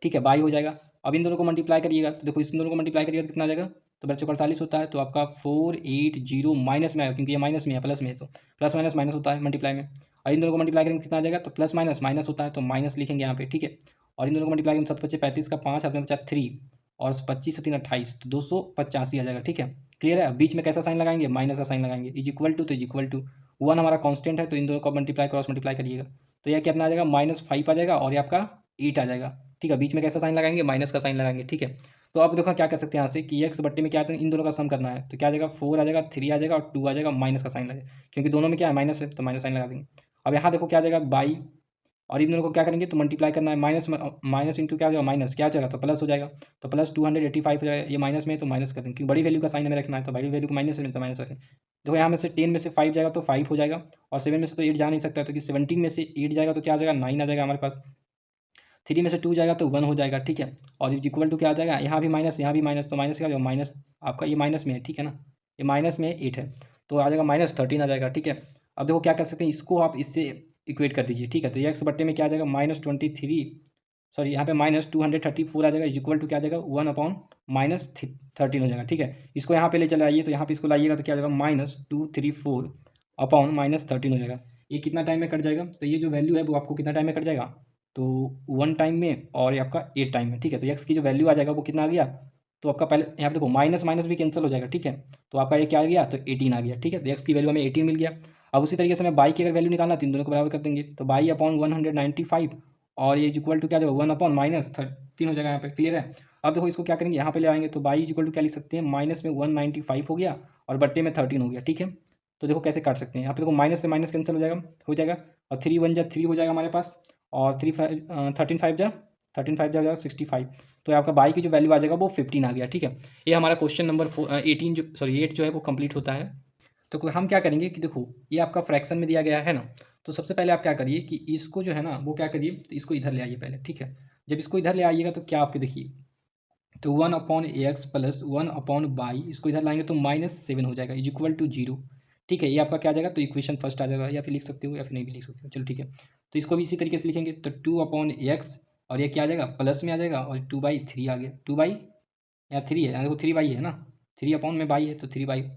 ठीक है, बाई हो जाएगा। अब इन दोनों को मल्टीप्लाई करिएगा, तो देखो इस दोनों को मल्टीप्लाई करिएगा तो कितना आ जाएगा, तो बच्चों को 48 होता है, तो आपका 480 माइनस में आएगा, क्योंकि ये माइनस में है, प्लस में है तो प्लस माइनस माइनस होता है मल्टीप्लाई में। और इन दोनों को मल्टीप्लाई करेंगे कितना आ जाएगा, तो प्लस माइनस माइनस होता है तो माइनस लिखेंगे यहाँ पे, ठीक है। और इन दोनों को मल्टीप्लाई करेंगे 7 बचे 35 का 5 अपने बचा 3, और 25 से 3 28, तो 285 आ जाएगा। ठीक है, क्लियर है। बीच में कैसा साइन लगाएंगे, माइनस का साइन लगाएंगे। इज इक्वल टू, तो इज इक्वल टू 1 हमारा कांस्टेंट है, तो इन दोनों को मल्टीप्लाई क्रॉस मल्टीप्लाई करिएगा, तो यह कितना आ जाएगा, -5 आ जाएगा, और ये आपका 8 आ जाएगा। ठीक है, बीच में कैसा साइन लगाएंगे, माइनस का साइन लगाएंगे। ठीक है, तो आप देखो क्या कर सकते हैं यहाँ से कि एक्स बट्टे में क्या है, इन दोनों का सम करना है, तो क्या आ जाएगा, 4 आ जाएगा, 3 आ जाएगा और 2 आ जाएगा, माइनस का साइन लगेगा, क्योंकि दोनों में क्या है, माइनस है, तो माइनस साइन लगा देंगे। अब यहाँ देखो क्या आ जाएगा, बाई, और इन दोनों को क्या करेंगे, तो मल्टीप्लाई करना है, माइनस माइनस इंटू क्या हो जाएगा, माइनस क्या हो जाएगा, तो प्लस हो जाएगा, तो प्लस 285 हो जाएगा। ये माइनस में है तो माइनस कर देंगे, क्योंकि बड़ी वैल्यू का साइन हमें रखना है, तो बड़ी वैल्यू को माइनस में तो माइनस रखें। देखो यहाँ में से 10 में से 5 जाएगा तो 5 हो जाएगा, और 7 में से तो 8 जा नहीं सकता, तो कि 17 में से 8 जाएगा तो क्या आ जाएगा, 9 आ जाएगा हमारे पास। 3 में से 2 जाएगा तो 1 हो जाएगा। ठीक है, और इक्वल टू क्या आ जाएगा, यहाँ भी माइनस, यहाँ भी माइनस, तो माइनस क्या हो जाएगा, माइनस आपका ये माइनस में है। ठीक है ना, ये माइनस में 8 है, तो आ जाएगा -13 आ जाएगा। ठीक है, अब देखो क्या कर सकते हैं, इसको आप इससे इक्वेट कर दीजिए। ठीक है, तो ये एक्स बट्टे में क्या आ जाएगा, -23, सॉरी यहाँ पे -234 आ जाएगा, इक्वल टू क्या आ जाएगा, 1/-13 हो जाएगा। ठीक है, इसको यहाँ पे ले चले आइए, तो यहाँ पे इसको लाइएगा तो क्या आ जाएगा, -234/-13 हो जाएगा। ये कितना टाइम में कट जाएगा, तो ये जो वैल्यू है वो आपको कितना टाइम में कट जाएगा, तो 1 टाइम में और ये आपका 8 टाइम में। ठीक है, तो एक्स की जो वैल्यू आ जाएगा वो कितना आ गया, तो आपका पहले यहाँ पे देखो माइनस माइनस भी कैंसिल हो जाएगा। ठीक है, तो आपका ये क्या आ गया, तो 18 आ गया। ठीक है, तो एक्स की वैल्यू हमें 18 मिल गया। अब उसी तरीके से मैं बाई की अगर वैल्यू निकालना, तीन दोनों को बराबर कर देंगे, तो बाई/195, और ये इक्वल टू क्या जाएगा, 1/-13 हो जाएगा। यहाँ पे क्लियर है। अब देखो इसको क्या करेंगे, यहाँ पे ले आएंगे, तो बाई इक्वल टू क्या लिख सकते हैं, माइनस में 195 हो गया और बट्टे में 13 हो गया। ठीक है, तो देखो कैसे काट सकते हैं, यहाँ पे देखो माइनस से माइनस कैंसिल हो जाएगा, और 3 1 जा 3 हो जाएगा हमारे पास, और 13 5 जा 65, तो आपका बाई की जो वैल्यू आ जाएगा वो 15 आ गया। ठीक है, ये हमारा क्वेश्चन नंबर 18 जो सॉरी 8 जो है वो कंप्लीट होता है। तो हम क्या करेंगे कि देखो ये आपका फ्रैक्शन में दिया गया है ना, तो सबसे पहले आप क्या करिए कि इसको जो है ना वो क्या करिए, तो इसको इधर ले आइए पहले। ठीक है, जब इसको इधर ले आइएगा तो क्या आपके देखिए, तो 1/x प्लस 1/बाई, इसको इधर लाएंगे तो -7 हो जाएगा, इक्वल टू 0। ठीक है, ये आपका क्या आ जाएगा, तो इक्वेशन फर्स्ट आ जाएगा, या फिर लिख सकते हो या फिर नहीं भी लिख सकते हो, चलो ठीक है। तो इसको भी इसी तरीके से लिखेंगे, तो 2/x, और ये क्या आ जाएगा, प्लस में आ जाएगा, और 2/3 आ गया, 2 या 3 है, यहाँ देखो 3/, है ना, 3/में है, तो 3/।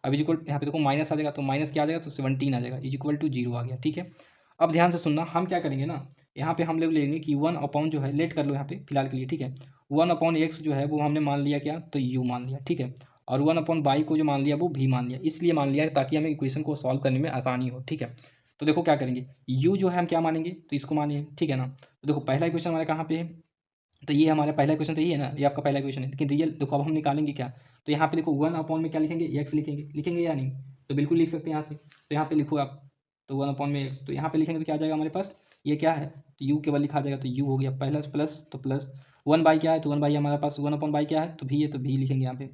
अब इक्वल यहाँ पे देखो माइनस आ जाएगा, तो माइनस क्या आ जाएगा, तो 17 आ जाएगा, इक्वल टू 0 आ गया। ठीक है, अब ध्यान से सुनना, हम क्या करेंगे ना, यहाँ पे हम लोग लेंगे कि 1/ जो है, लेट कर लो यहाँ पे फिलहाल के लिए। ठीक है, 1/x जो है वो हमने मान लिया क्या, तो u मान लिया। ठीक है, और 1/बाई को जो मान लिया वो भी मान लिया, इसलिए मान लिया ताकि हमें इक्वेशन को सॉल्व करने में आसानी हो। ठीक है, तो देखो क्या करेंगे, u जो है हम क्या मानेंगे, तो इसको मानिए। ठीक है ना, तो देखो पहला इक्वेशन हमारा कहाँ पे है, तो ये हमारा पहला क्वेश्चन तो ये है ना, ये आपका पहला क्वेश्चन है, लेकिन रियल देखो अब हम निकालेंगे क्या, तो यहाँ पे देखो 1/ में क्या लिखेंगे, एक्स लिखेंगे या नहीं, तो बिल्कुल लिख सकते हैं यहाँ से, तो यहाँ पे लिखो आप, तो 1/ में एक्स, तो यहाँ पे लिखेंगे तो क्या आ जाएगा हमारे पास, ये क्या है, तो यू केवल लिखा जाएगा, तो यू हो गया पहला प्लस, तो प्लस 1/, क्या है, तो 1/, हमारे पास 1/बाई क्या है, तो भी है, तो भी लिखेंगे यहाँ पे।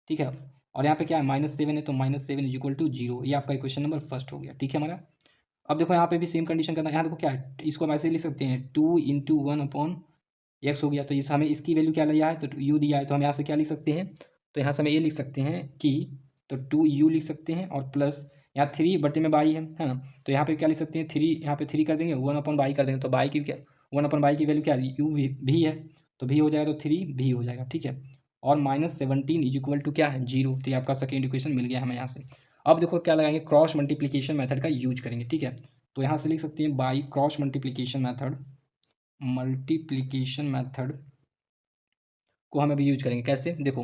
ठीक है, और यहाँ पे क्या है, -7 है, तो -7 इक्वल टू 0, ये आपका क्वेश्चन नंबर फर्स्ट हो गया। ठीक है हमारा, अब देखो यहाँ पे भी सेम कंडीशन करना है, यहाँ देखो क्या है, इसको हम ऐसे ही लिख सकते हैं, 2 × 1/x हो गया, तो इस हमें इसकी वैल्यू क्या लिया है, तो u दिया है, तो हम यहाँ से क्या लिख सकते हैं, तो यहाँ से हमें ये लिख सकते हैं कि, तो 2u लिख सकते हैं, और प्लस यहाँ 3/बाई है ना, तो यहाँ पे क्या लिख सकते हैं, 3 यहाँ पे 3 कर देंगे, 1/बाई कर देंगे, तो बाई की क्या, 1/बाई की वैल्यू क्या है, u भी है, तो भी हो जाएगा, तो 3 भी हो जाएगा। ठीक है, और -17 इक्वल टू क्या है, 0, तो ये आपका सेकेंड इक्वेशन मिल गया हमें यहाँ से। अब देखो क्या लगाएंगे, क्रॉस मल्टीप्लीकेशन मेथड का यूज करेंगे। ठीक है, तो यहाँ से लिख सकते हैं बाई क्रॉस मल्टीप्लिकेशन मेथड को हम अभी यूज करेंगे। कैसे, देखो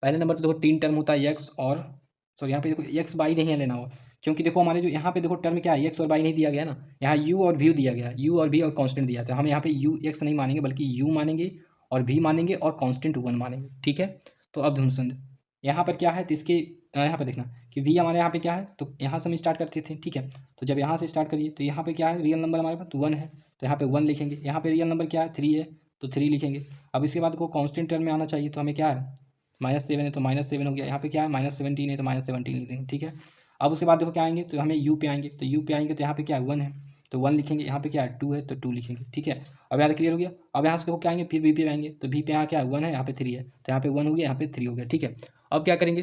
पहले नंबर तो देखो 3 टर्म होता है एक्स और, सॉरी यहाँ पे देखो एक्स बाई नहीं है लेना हो, क्योंकि देखो हमारे जो यहाँ पे देखो टर्म क्या है, एक्स और बाई नहीं दिया गया ना, यहाँ यू और भी दिया गया, यू और भी और कांस्टेंट दिया, तो हम यहाँ पे यू एक्स नहीं मानेंगे, बल्कि यू मानेंगे और भी मानेंगे और कांस्टेंट 1 मानेंगे। ठीक है, तो अब धुनसंद यहाँ पर क्या है, तो इसके यहाँ पर देखना कि वी हमारे यहाँ पे क्या है, तो यहाँ से हम स्टार्ट करते थे। ठीक है, तो जब यहाँ से स्टार्ट करिए तो यहाँ पे क्या है, रियल नंबर हमारे पास 1 है, तो यहाँ पे 1 लिखेंगे, यहाँ पे रियल नंबर क्या है, 3 है, तो 3 लिखेंगे। अब इसके बाद को कांस्टेंट टर्म में आना चाहिए, तो हमें क्या है, -7 है, तो -7 हो गया, यहाँ पे क्या है, -17 है, तो -17 लिख देंगे। ठीक है, अब उसके बाद देखो क्या आएंगे, तो हमें यू पे आएंगे, तो यू पे आएंगे तो यहाँ पे क्या है, 1 है, तो 1 लिखेंगे, यहाँ पे क्या है, 2 है, तो 2 लिखेंगे। ठीक है, अब यहाँ क्लियर हो गया। अब यहाँ से देखो क्या आएंगे, फिर वी पे आएंगे, तो वी पे यहाँ क्या है, 1 है, यहाँ पे 3 है, तो यहाँ पे 1 हो गया, यहाँ पे 3 हो गया। ठीक है, अब क्या करेंगे,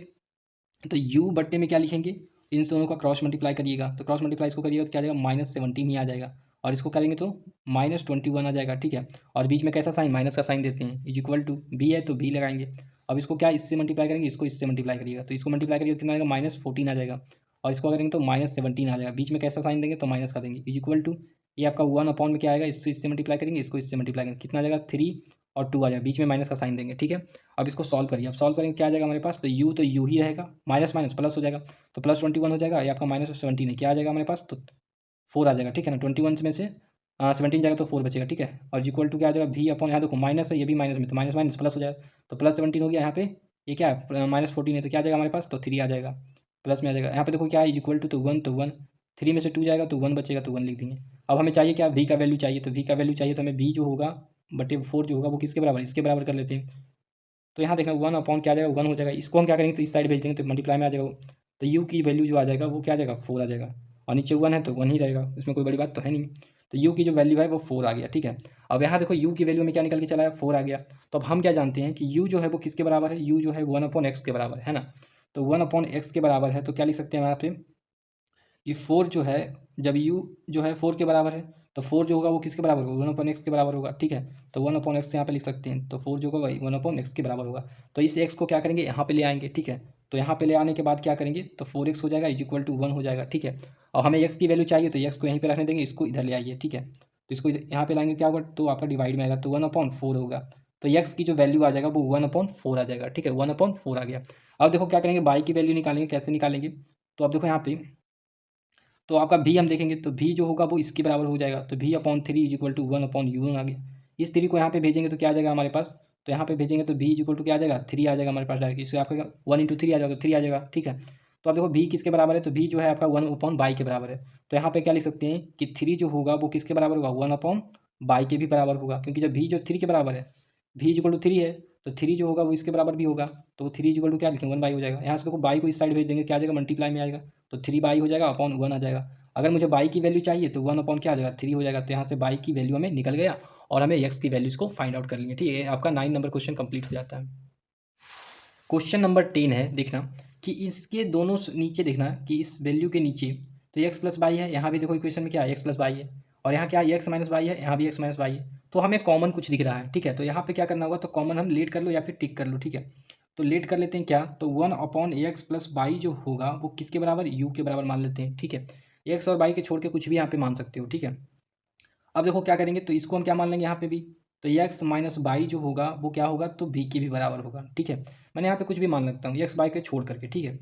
तो u बट्टे में क्या लिखेंगे, इन दोनों का क्रॉस मल्टीप्लाई करिएगा, तो क्रॉस मल्टीप्लाई इसको करिएगा तो क्या आ जाएगा, -17 ही आ जाएगा, और इसको करेंगे तो -21 आ जाएगा। ठीक है, और बीच में कैसा साइन, माइनस का साइन देते हैं, इक्वल टू b है तो b लगाएंगे। अब इसको क्या इससे मल्टीप्लाई करेंगे, इसको इससे मल्टीप्लाई करिएगा, तो इसको मल्टीप्लाई करिएगा कितना आएगा, -14 आ जाएगा, और इसको करेंगे तो -17 आ जाएगा, बीच में कैसा साइन देंगे, तो माइनस का देंगे, इक्वल टू ये आपका 1/ में क्या आएगा, इससे इससे मल्टीप्लाई करेंगे, इसको इससे मल्टीप्लाई करेंगे, कितना आ जाएगा, 3, और 2 आ जाएगा, बीच में माइनस का साइन देंगे, ठीक है। अब इसको सॉल्व करिए, अब सॉल्व करेंगे क्या आ जाएगा हमारे पास, तो यू ही रहेगा, माइनस माइनस प्लस हो जाएगा, तो प्लस 21 हो जाएगा, ये आपका -17 है, क्या आ जाएगा हमारे पास, तो 4 आ जाएगा, ठीक है ना। 21 में से 17 जाएगा तो 4 बचेगा, ठीक है। और इक्वल टू क्या आ जाएगा, भी अपॉन, यहाँ देखो माइनस है, ये भी माइनस में, तो माइनस माइनस प्लस हो जाएगा, तो +17 हो गया यहाँ पे, ये क्या है -14 है, तो क्या आ जाएगा हमारे पास, तो 3 आ जाएगा, प्लस में आ जाएगा। यहाँ पे देखो क्या है, इक्वल टू, तो 1, 3 में से 2 जाएगा तो 1 बचेगा, तो 1 लिख देंगे। अब हमें चाहिए क्या, वी का वैल्यू चाहिए, तो वी का वैल्यू चाहिए तो हमें वी जो होगा बटे 4 जो होगा वो किसके बराबर, इसके बराबर कर लेते हैं। तो यहाँ देखना 1 अपॉन क्या आ जाएगा, 1 हो जाएगा, इसको हम क्या करेंगे तो इस साइड भेज देंगे, तो मल्टीप्लाई में आ जाएगा वो। तो यू की वैल्यू जो आ जाएगा वो क्या आ जाएगा, 4 आ जाएगा, और नीचे 1 है तो 1 ही रहेगा, इसमें कोई बड़ी बात तो है नहीं। तो यू की जो वैल्यू है वो 4 आ गया, ठीक है। अब यहाँ देखो यू की वैल्यू में क्या निकल के चला है, 4 आ गया। तो अब हम क्या जानते हैं कि यू जो है वो किसके बराबर है, यू जो है 1/x के बराबर है ना। तो 1/x के बराबर है, तो क्या लिख सकते हैं हम यहाँ पे, ये 4 जो है, जब यू जो है 4 के बराबर है, तो 4 जो होगा वो किसके बराबर होगा, 1/x के बराबर होगा, ठीक है। तो 1/x यहाँ पे लिख सकते हैं, तो 4 जो होगा वही 1/x के बराबर होगा। तो इस x को क्या करेंगे, यहाँ पे ले आएंगे, ठीक है। तो यहाँ पे ले आने के बाद क्या करेंगे, तो 4x हो जाएगा इक्वल टू 1 हो जाएगा, ठीक है। और हमें x की वैल्यू चाहिए, तो x को यहीं पे रखने देंगे, इसको इधर ले आइए, ठीक है। तो इसको यहाँ पे लाएंगे, क्या होगा, तो आपका डिवाइड में आएगा, तो 1/4 होगा। तो x की जो वैल्यू आ जाएगा वो 1/4 आ जाएगा, ठीक है, 1/4 आ गया। अब देखो क्या करेंगे, y की वैल्यू निकालेंगे, कैसे निकालेंगे, तो अब देखो यहाँ पे, तो आपका भी हम देखेंगे, तो भी जो होगा वो इसके बराबर हो जाएगा, तो v/3 इक्वल टू 1/u आ गया। इस 3 को यहाँ पे भेजेंगे तो क्या आ जाएगा हमारे पास, तो यहाँ पे भेजेंगे तो v इक्वल टू क्या आ जाएगा, 3 आ जाएगा हमारे पास डायरेक्ट, इससे आपका 1 × 3 आ जाएगा, तो 3 आ जाएगा, ठीक है। तो अब देखो v किसके बराबर है, तो v जो है आपका 1/बाई के बराबर है। तो यहाँ पे क्या लिख सकते हैं कि 3 जो होगा वो किसके बराबर होगा, 1/बाई के भी बराबर होगा, क्योंकि जब v जो 3 के बराबर है, v इक्वल टू 3 है, तो 3 जो होगा वो इसके बराबर भी होगा, तो 3 इक्वल टू क्या लिखेंगे, 1/बाई हो जाएगा। यहाँ से देखो बाई को इस साइड भेज देंगे, क्या आ जाएगा, मल्टीप्लाई में आएगा, तो 3/बाई हो जाएगा अपॉन 1 आ जाएगा। अगर मुझे बाई की वैल्यू चाहिए तो 1 अपॉन क्या हो जाएगा, 3 हो जाएगा। तो यहाँ से बाई की वैल्यू हमें निकल गया और हमें एक्स की वैल्यूज़ को फाइंड आउट कर लेंगे, ठीक है। आपका 9 नंबर क्वेश्चन कंप्लीट हो जाता है। क्वेश्चन नंबर 10 है, देखना कि इसके दोनों नीचे देखना कि इस वैल्यू के नीचे तो एक्स प्लस बाई है, यहाँ भी देखो इक्वेशन में क्या है, एक्स प्लस बाई है, और यहाँ क्या है, एक्स माइनस बाई है, यहाँ भी एक्स माइनस बाई है। तो हमें कॉमन कुछ दिख रहा है, ठीक है। तो यहाँ पे क्या करना होगा, तो कॉमन हम लेट कर लो या फिर टिक कर लो, ठीक है। तो लेट कर लेते हैं क्या, तो 1/x प्लस बाई जो होगा वो किसके बराबर, यू के बराबर मान लेते हैं, ठीक है। एक्स और बाई के छोड़ के कुछ भी यहाँ पे मान सकते हो, ठीक है। अब देखो क्या करेंगे, तो इसको हम क्या मान लेंगे यहाँ पे भी, तो एक्स माइनस बाई जो होगा वो क्या होगा, तो बी के भी बराबर होगा, ठीक है। मैंने यहाँ पे कुछ भी मान लगता हूँ एक्स बाई के छोड़ करके, ठीक है।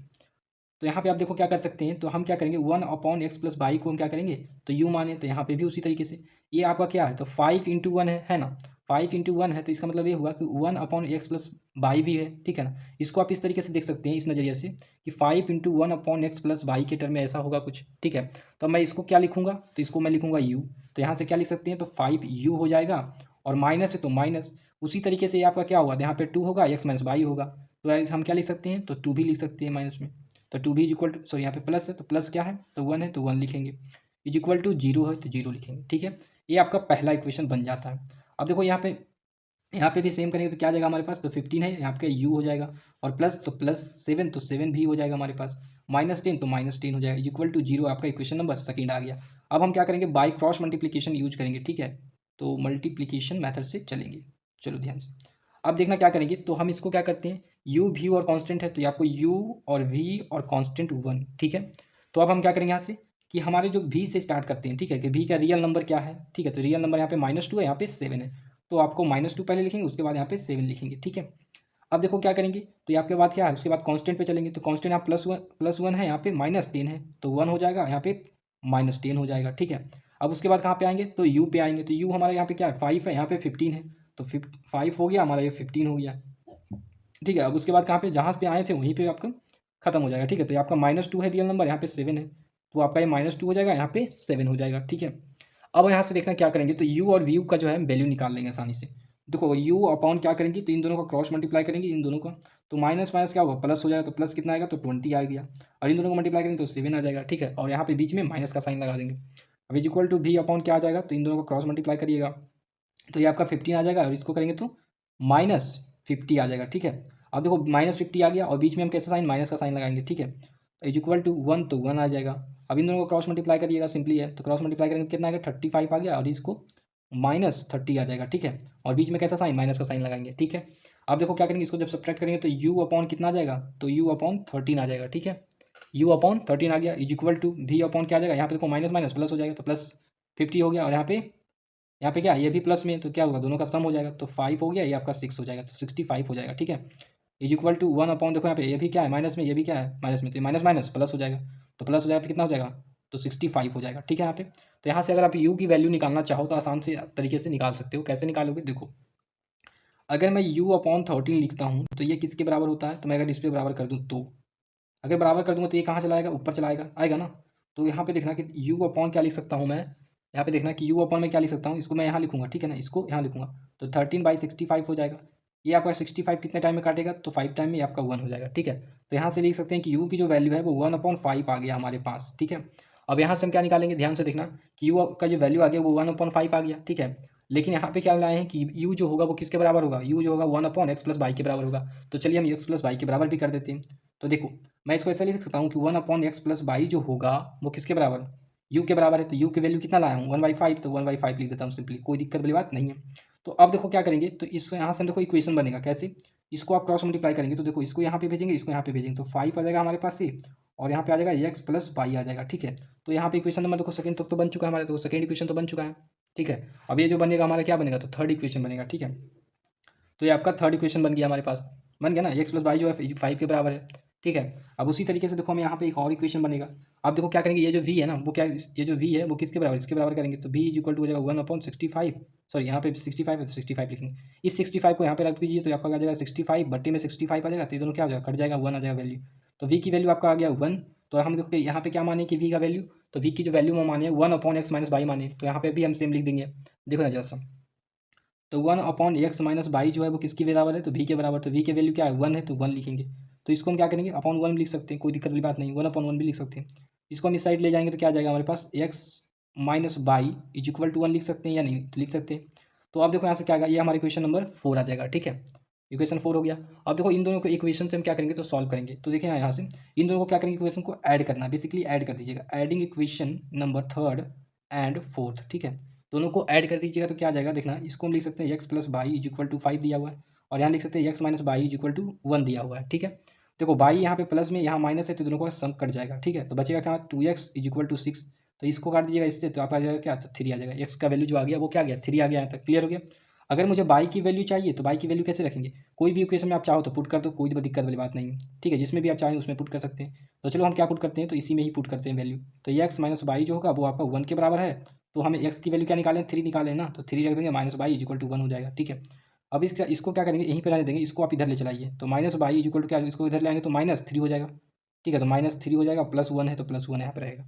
तो यहाँ पे आप देखो क्या कर सकते हैं, तो हम क्या करेंगे 1/x प्लस बाई को हम क्या करेंगे, तो यू माने, तो यहाँ पे भी उसी तरीके से ये आपका क्या है, तो 5 × 1 है ना, 5 × 1 है, तो इसका मतलब ये हुआ कि 1/x प्लस बाई भी है, ठीक है ना। इसको आप इस तरीके से देख सकते हैं, इस नज़रिए से कि 5 × 1/x प्लस बाई के टर्म में ऐसा होगा कुछ, ठीक है। तो मैं इसको क्या लिखूंगा, तो इसको मैं लिखूंगा u, तो यहाँ से क्या लिख सकते हैं, तो 5u हो जाएगा, और माइनस है तो माइनस, उसी तरीके से ये आपका क्या होगा, यहाँ पे 2 होगा, x माइनस बाई होगा, तो हम क्या लिख सकते हैं, तो 2 भी लिख सकते हैं माइनस में। तो 2 भी इक्वल टू, सॉरी यहाँ पे प्लस है तो प्लस क्या है, तो 1 है तो 1 लिखेंगे, इज इक्वल टू 0 है तो 0 लिखेंगे, ठीक है। ये आपका पहला इक्वेशन बन जाता है। अब देखो यहाँ पे भी सेम करेंगे तो क्या आ जाएगा हमारे पास, तो 15 है, यहाँ पे u हो जाएगा, और प्लस तो प्लस 7 तो 7 भी हो जाएगा हमारे पास, -10 तो -10 हो जाएगा, इज इक्वल टू 0 आपका इक्वेशन नंबर सेकंड आ गया। अब हम क्या करेंगे, बाय क्रॉस मल्टीप्लिकेशन यूज करेंगे, ठीक है। तो मल्टीप्लिकेशन मेथड से चलेंगे, चलो ध्यान से। अब देखना क्या करेंगे, तो हम इसको क्या करते हैं, u v और कांस्टेंट है, तो ये आपको u और v और कांस्टेंट 1, ठीक है। तो अब हम क्या करेंगे यहाँ से कि हमारे जो v से स्टार्ट करते हैं, ठीक है, कि v का रियल नंबर क्या है, ठीक है। तो रियल नंबर यहाँ पे -2 है, यहाँ पे 7 है, तो आपको -2 पहले लिखेंगे, उसके बाद यहाँ पे 7 लिखेंगे, ठीक है। अब देखो क्या करेंगे, तो ये आपके बाद क्या है, उसके बाद कांस्टेंट पे चलेंगे, तो कांस्टेंट यहाँ +1 है, यहाँ पे -10 है, तो 1 हो जाएगा, यहाँ पे -10 हो जाएगा, ठीक है। अब उसके बाद कहाँ पे आएंगे, तो u पे आएंगे, तो u हमारा यहाँ पे क्या है, 5 है, यहाँ पे 15 है, तो 5 हो गया हमारा, ये 15 हो गया, ठीक है। अब उसके बाद कहाँ पे, जहाँ पे आए थे वहीं पे आपका खत्म हो जाएगा, ठीक है। तो ये आपका -2 है रियल नंबर, यहाँ पे 7 है, तो आपका ये -2 हो जाएगा, यहाँ पे 7 हो जाएगा, ठीक है। अब यहाँ से देखना क्या करेंगे, तो u और v का जो है वैल्यू निकाल लेंगे आसानी से। देखो u अपॉन क्या करेंगे, तो इन दोनों का क्रॉस मल्टीप्लाई करेंगे, इन दोनों का, तो माइनस माइनस क्या होगा, प्लस हो जाएगा, तो प्लस कितना आएगा, तो 20 आ गया, और इन दोनों को मल्टीप्लाई करेंगे तो 7 आ जाएगा, ठीक है। और यहाँ पे बीच में माइनस का साइन लगा देंगे। अब is equal to v upon क्या आ जाएगा, तो इन दोनों को क्रॉस मल्टीप्लाई करिएगा, तो ये आपका 15 आ जाएगा, और इसको करेंगे तो -50 आ जाएगा, ठीक है। अब देखो -50 आ गया, और बीच में हम कैसा साइन, माइनस का साइन लगाएंगे, ठीक है। इज इक्वल टू 1, तो 1 आ जाएगा। अब इन दोनों को क्रॉस मल्टीप्लाई करिएगा, सिंपली है, तो क्रॉस मल्टीप्लाई करेंगे कितना आएगा, 35 आ गया, और इसको -30 आ जाएगा, ठीक है। और बीच में कैसा साइन, माइनस का साइन लगाएंगे, ठीक है। अब देखो क्या करेंगे, इसको जब सब्ट्रैक्ट करेंगे तो u अपॉन कितना आ जाएगा, तो u/13 आ जाएगा, ठीक है। u/13 आ गया, is equal to v upon क्या आ जाएगा, यहाँ पे देखो माइनस माइनस प्लस हो जाएगा, तो +50 हो गया, और यहाँ पे यहाँ पे क्या ये भी प्लस में है, तो क्या होगा दोनों का सम हो जाएगा, तो 5 हो गया, ये आपका 6 हो जाएगा, तो 65 हो जाएगा, ठीक है। इज इक्वल टू 1 अपॉन, देखो यहाँ पे ये भी क्या है माइनस में, ये भी क्या है माइनस में, तो ये माइनस माइनस प्लस हो जाएगा, तो प्लस हो जाएगा तो कितना हो जाएगा, तो 65 हो जाएगा, ठीक है। यहाँ पे तो यहाँ से अगर आप यू की वैल्यू निकालना चाहो तो आसान से तरीके से निकाल सकते हो। कैसे निकालोगे, देखो अगर मैं u अपॉन 13 लिखता हूँ तो ये किसके बराबर होता है, तो मैं अगर इस पर बराबर कर दूँ तो, अगर बराबर कर दूंगा तो ये कहाँ चला आएगा, ऊपर चला आएगा, आएगा ना। तो यहाँ पे देखना कि u अपॉन क्या लिख सकता हूँ मैं, यहाँ पे देखना कि u अपॉन में क्या लिख सकता हूँ, इसको मैं यहाँ लिखूंगा, ठीक है ना, इसको यहाँ लिखूंगा, तो 13/65 हो जाएगा। ये आपका 65 कितने टाइम में काटेगा, तो 5 टाइम में, ये आपका 1 हो जाएगा, ठीक है। तो यहाँ से लिख सकते हैं कि u की जो वैल्यू है वो 1/5 आ गया हमारे पास, ठीक है। अब यहाँ से हम क्या निकालेंगे, ध्यान से देखना कि u का जो वैल्यू आ गया वो 1/5 आ गया, ठीक है। लेकिन यहाँ पे क्या लाए हैं कि u जो होगा वो किसके बराबर होगा, u जो होगा 1/x प्लस वाई के बराबर होगा। तो चलिए हम x प्लस वाई के बराबर भी कर देते हैं। तो देखो मैं इसको ऐसा लिख सकता हूँ कि 1/x प्लस वाई जो होगा वो किसके बराबर, u के बराबर है। तो u की वैल्यू कितना लाया हूँ 1/5, तो 1/5 लिख देता हूँ सिंपली, कोई दिक्कत वाली बात नहीं है। तो अब देखो क्या करेंगे, तो इसको यहाँ से देखो इक्वेशन बनेगा कैसे, इसको आप क्रॉस मल्टीप्लाई करेंगे, तो देखो इसको यहाँ पे भेजेंगे, इसको यहाँ पे भेजेंगे, तो 5 आ जाएगा हमारे पास से, और यहाँ पे आ जाएगा x प्लस वाई आ जाएगा, ठीक है। तो यहाँ पे इक्वेशन नंबर देखो सेकंड तक तो बन चुका है हमारे, तो सेकंड इक्वेशन तो बन चुका है, ठीक है। अब ये जो बनेगा हमारा क्या बनेगा, तो थर्ड इक्वेशन बनेगा, ठीक है। तो ये आपका थर्ड इक्वेशन बन गया हमारे पास, बन गया ना, एक्स प्लस वाई जो है 5 के बराबर है, ठीक है। अब उसी तरीके से देखो हम यहाँ पे एक और इक्वेशन बनेगा। अब देखो क्या करेंगे, ये जो v है ना वो क्या, ये जो v है वो किसके बराबर, इसके बराबर करेंगे, तो v इज इक्वल टू हो जाएगा 1/65, सॉरी यहाँ पे 65 है तो 65 लिखेंगे, इस 65 को यहाँ पे रख दीजिए, तो आपका आ जाएगा 65 बट्टे में 65 आ जाएगा, तो ये दोनों क्या हो जाएगा, कट जाएगा, 1 आ जाएगा वैल्यू। तो v की वैल्यू आपका आ गया 1। तो हम देखो यहाँ पे क्या माने कि v का वैल्यू, तो v की जो वैल्यू हम माने 1/x माइनस वाई माने, तो यहाँ पे भी हम सेम लिख देंगे। देखो ना जरा, तो 1/x माइनस बाई जो है वो किसके बराबर है, तो v के बराबर, तो v की वैल्यू क्या है 1 है, तो 1 लिखेंगे। तो इसको हम क्या करेंगे, अपॉन 1 लिख सकते हैं, कोई दिक्कत वाली बात नहीं, 1/1 भी लिख सकते हैं। इसको हम इस साइड ले जाएंगे तो क्या आ जाएगा हमारे पास, x minus y is equal to 1 लिख सकते हैं या नहीं, तो लिख सकते हैं। तो अब देखो यहाँ से क्या आएगा, ये हमारा इक्वेशन नंबर 4 आ जाएगा, ठीक है। इक्वेशन 4 हो गया। अब देखो इन दोनों को इक्वेशन से हम क्या करेंगे, तो सॉल्व करेंगे। तो देखिए यहाँ से इन दोनों को क्या करेंगे, इक्वेशन को ऐड करना, बेसिकली ऐड कर दीजिएगा, adding equation number third and fourth, ठीक है। दोनों को ऐड कर दीजिएगा तो क्या आ जाएगा, देखना इसको हम लिख सकते हैं x plus y is equal to 5 दिया हुआ है, और यहाँ लिख सकते हैं x minus y is equal to 1 दिया हुआ है, ठीक है। देखो बाई यहाँ पे प्लस में, यहाँ माइनस है, तो दोनों का सम कट जाएगा, ठीक है। तो बचेगा क्या, 2x इज इक्वल टू 6, तो इसको काट दीजिएगा इससे, तो आप आ जाएगा क्या, तो 3 आ जाएगा, एक्स का वैल्यू जो आ गया वो क्या आ गया, 3 आ गया, यहाँ तक क्लियर हो गया। अगर मुझे बाई की वैल्यू चाहिए तो बाई की वैल्यू कैसे रखेंगे, कोई भी इक्वेशन में आप चाहो तो पुट कर दो, कोई दिक्कत वाली बात नहीं है, ठीक है, जिसमें भी आप चाहें उसमें पुट कर सकते हैं। तो चलो हम क्या पुट करते हैं, तो इसी में ही पुट करते हैं वैल्यू। तो ये एक्स माइनस बाई जो होगा वो आपका 1 के बराबर है, तो हमें एक्स की वैल्यू क्या निकालें, 3 निकालें ना, तो 3 रख देंगे, minus y is equal to 1 हो जाएगा, ठीक है। अब इसको क्या करेंगे, यहीं पर रहने देंगे, इसको आप इधर ले चलाइए, तो minus y is equal to क्या, इसको इधर ले आएंगे तो -3 हो जाएगा, ठीक है। तो -3 हो जाएगा, +1 है तो +1 यहाँ पर रहेगा।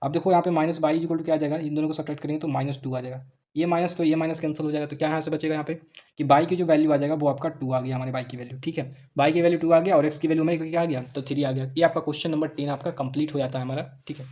अब देखो यहाँ पे minus y is equal to क्या आ जाएगा, इन दोनों को सब्ट्रैक्ट करेंगे तो -2 आ जाएगा, ये माइनस तो ये माइनस कैंसिल हो जाएगा, तो क्या यहाँ से बचेगा यहाँ पे कि बाई की जो वैल्यू आ जाएगा वो आपका 2 आ गया, हमारे बाई की वैल्यू, ठीक है। बाई की वैल्यू 2 आ गया और एक्स की वैल्यू हमारी क्या आ गया, तो 3 आ गया। ये आपका क्वेश्चन नंबर 10 आपका कंप्लीट हो जाता है हमारा, ठीक है।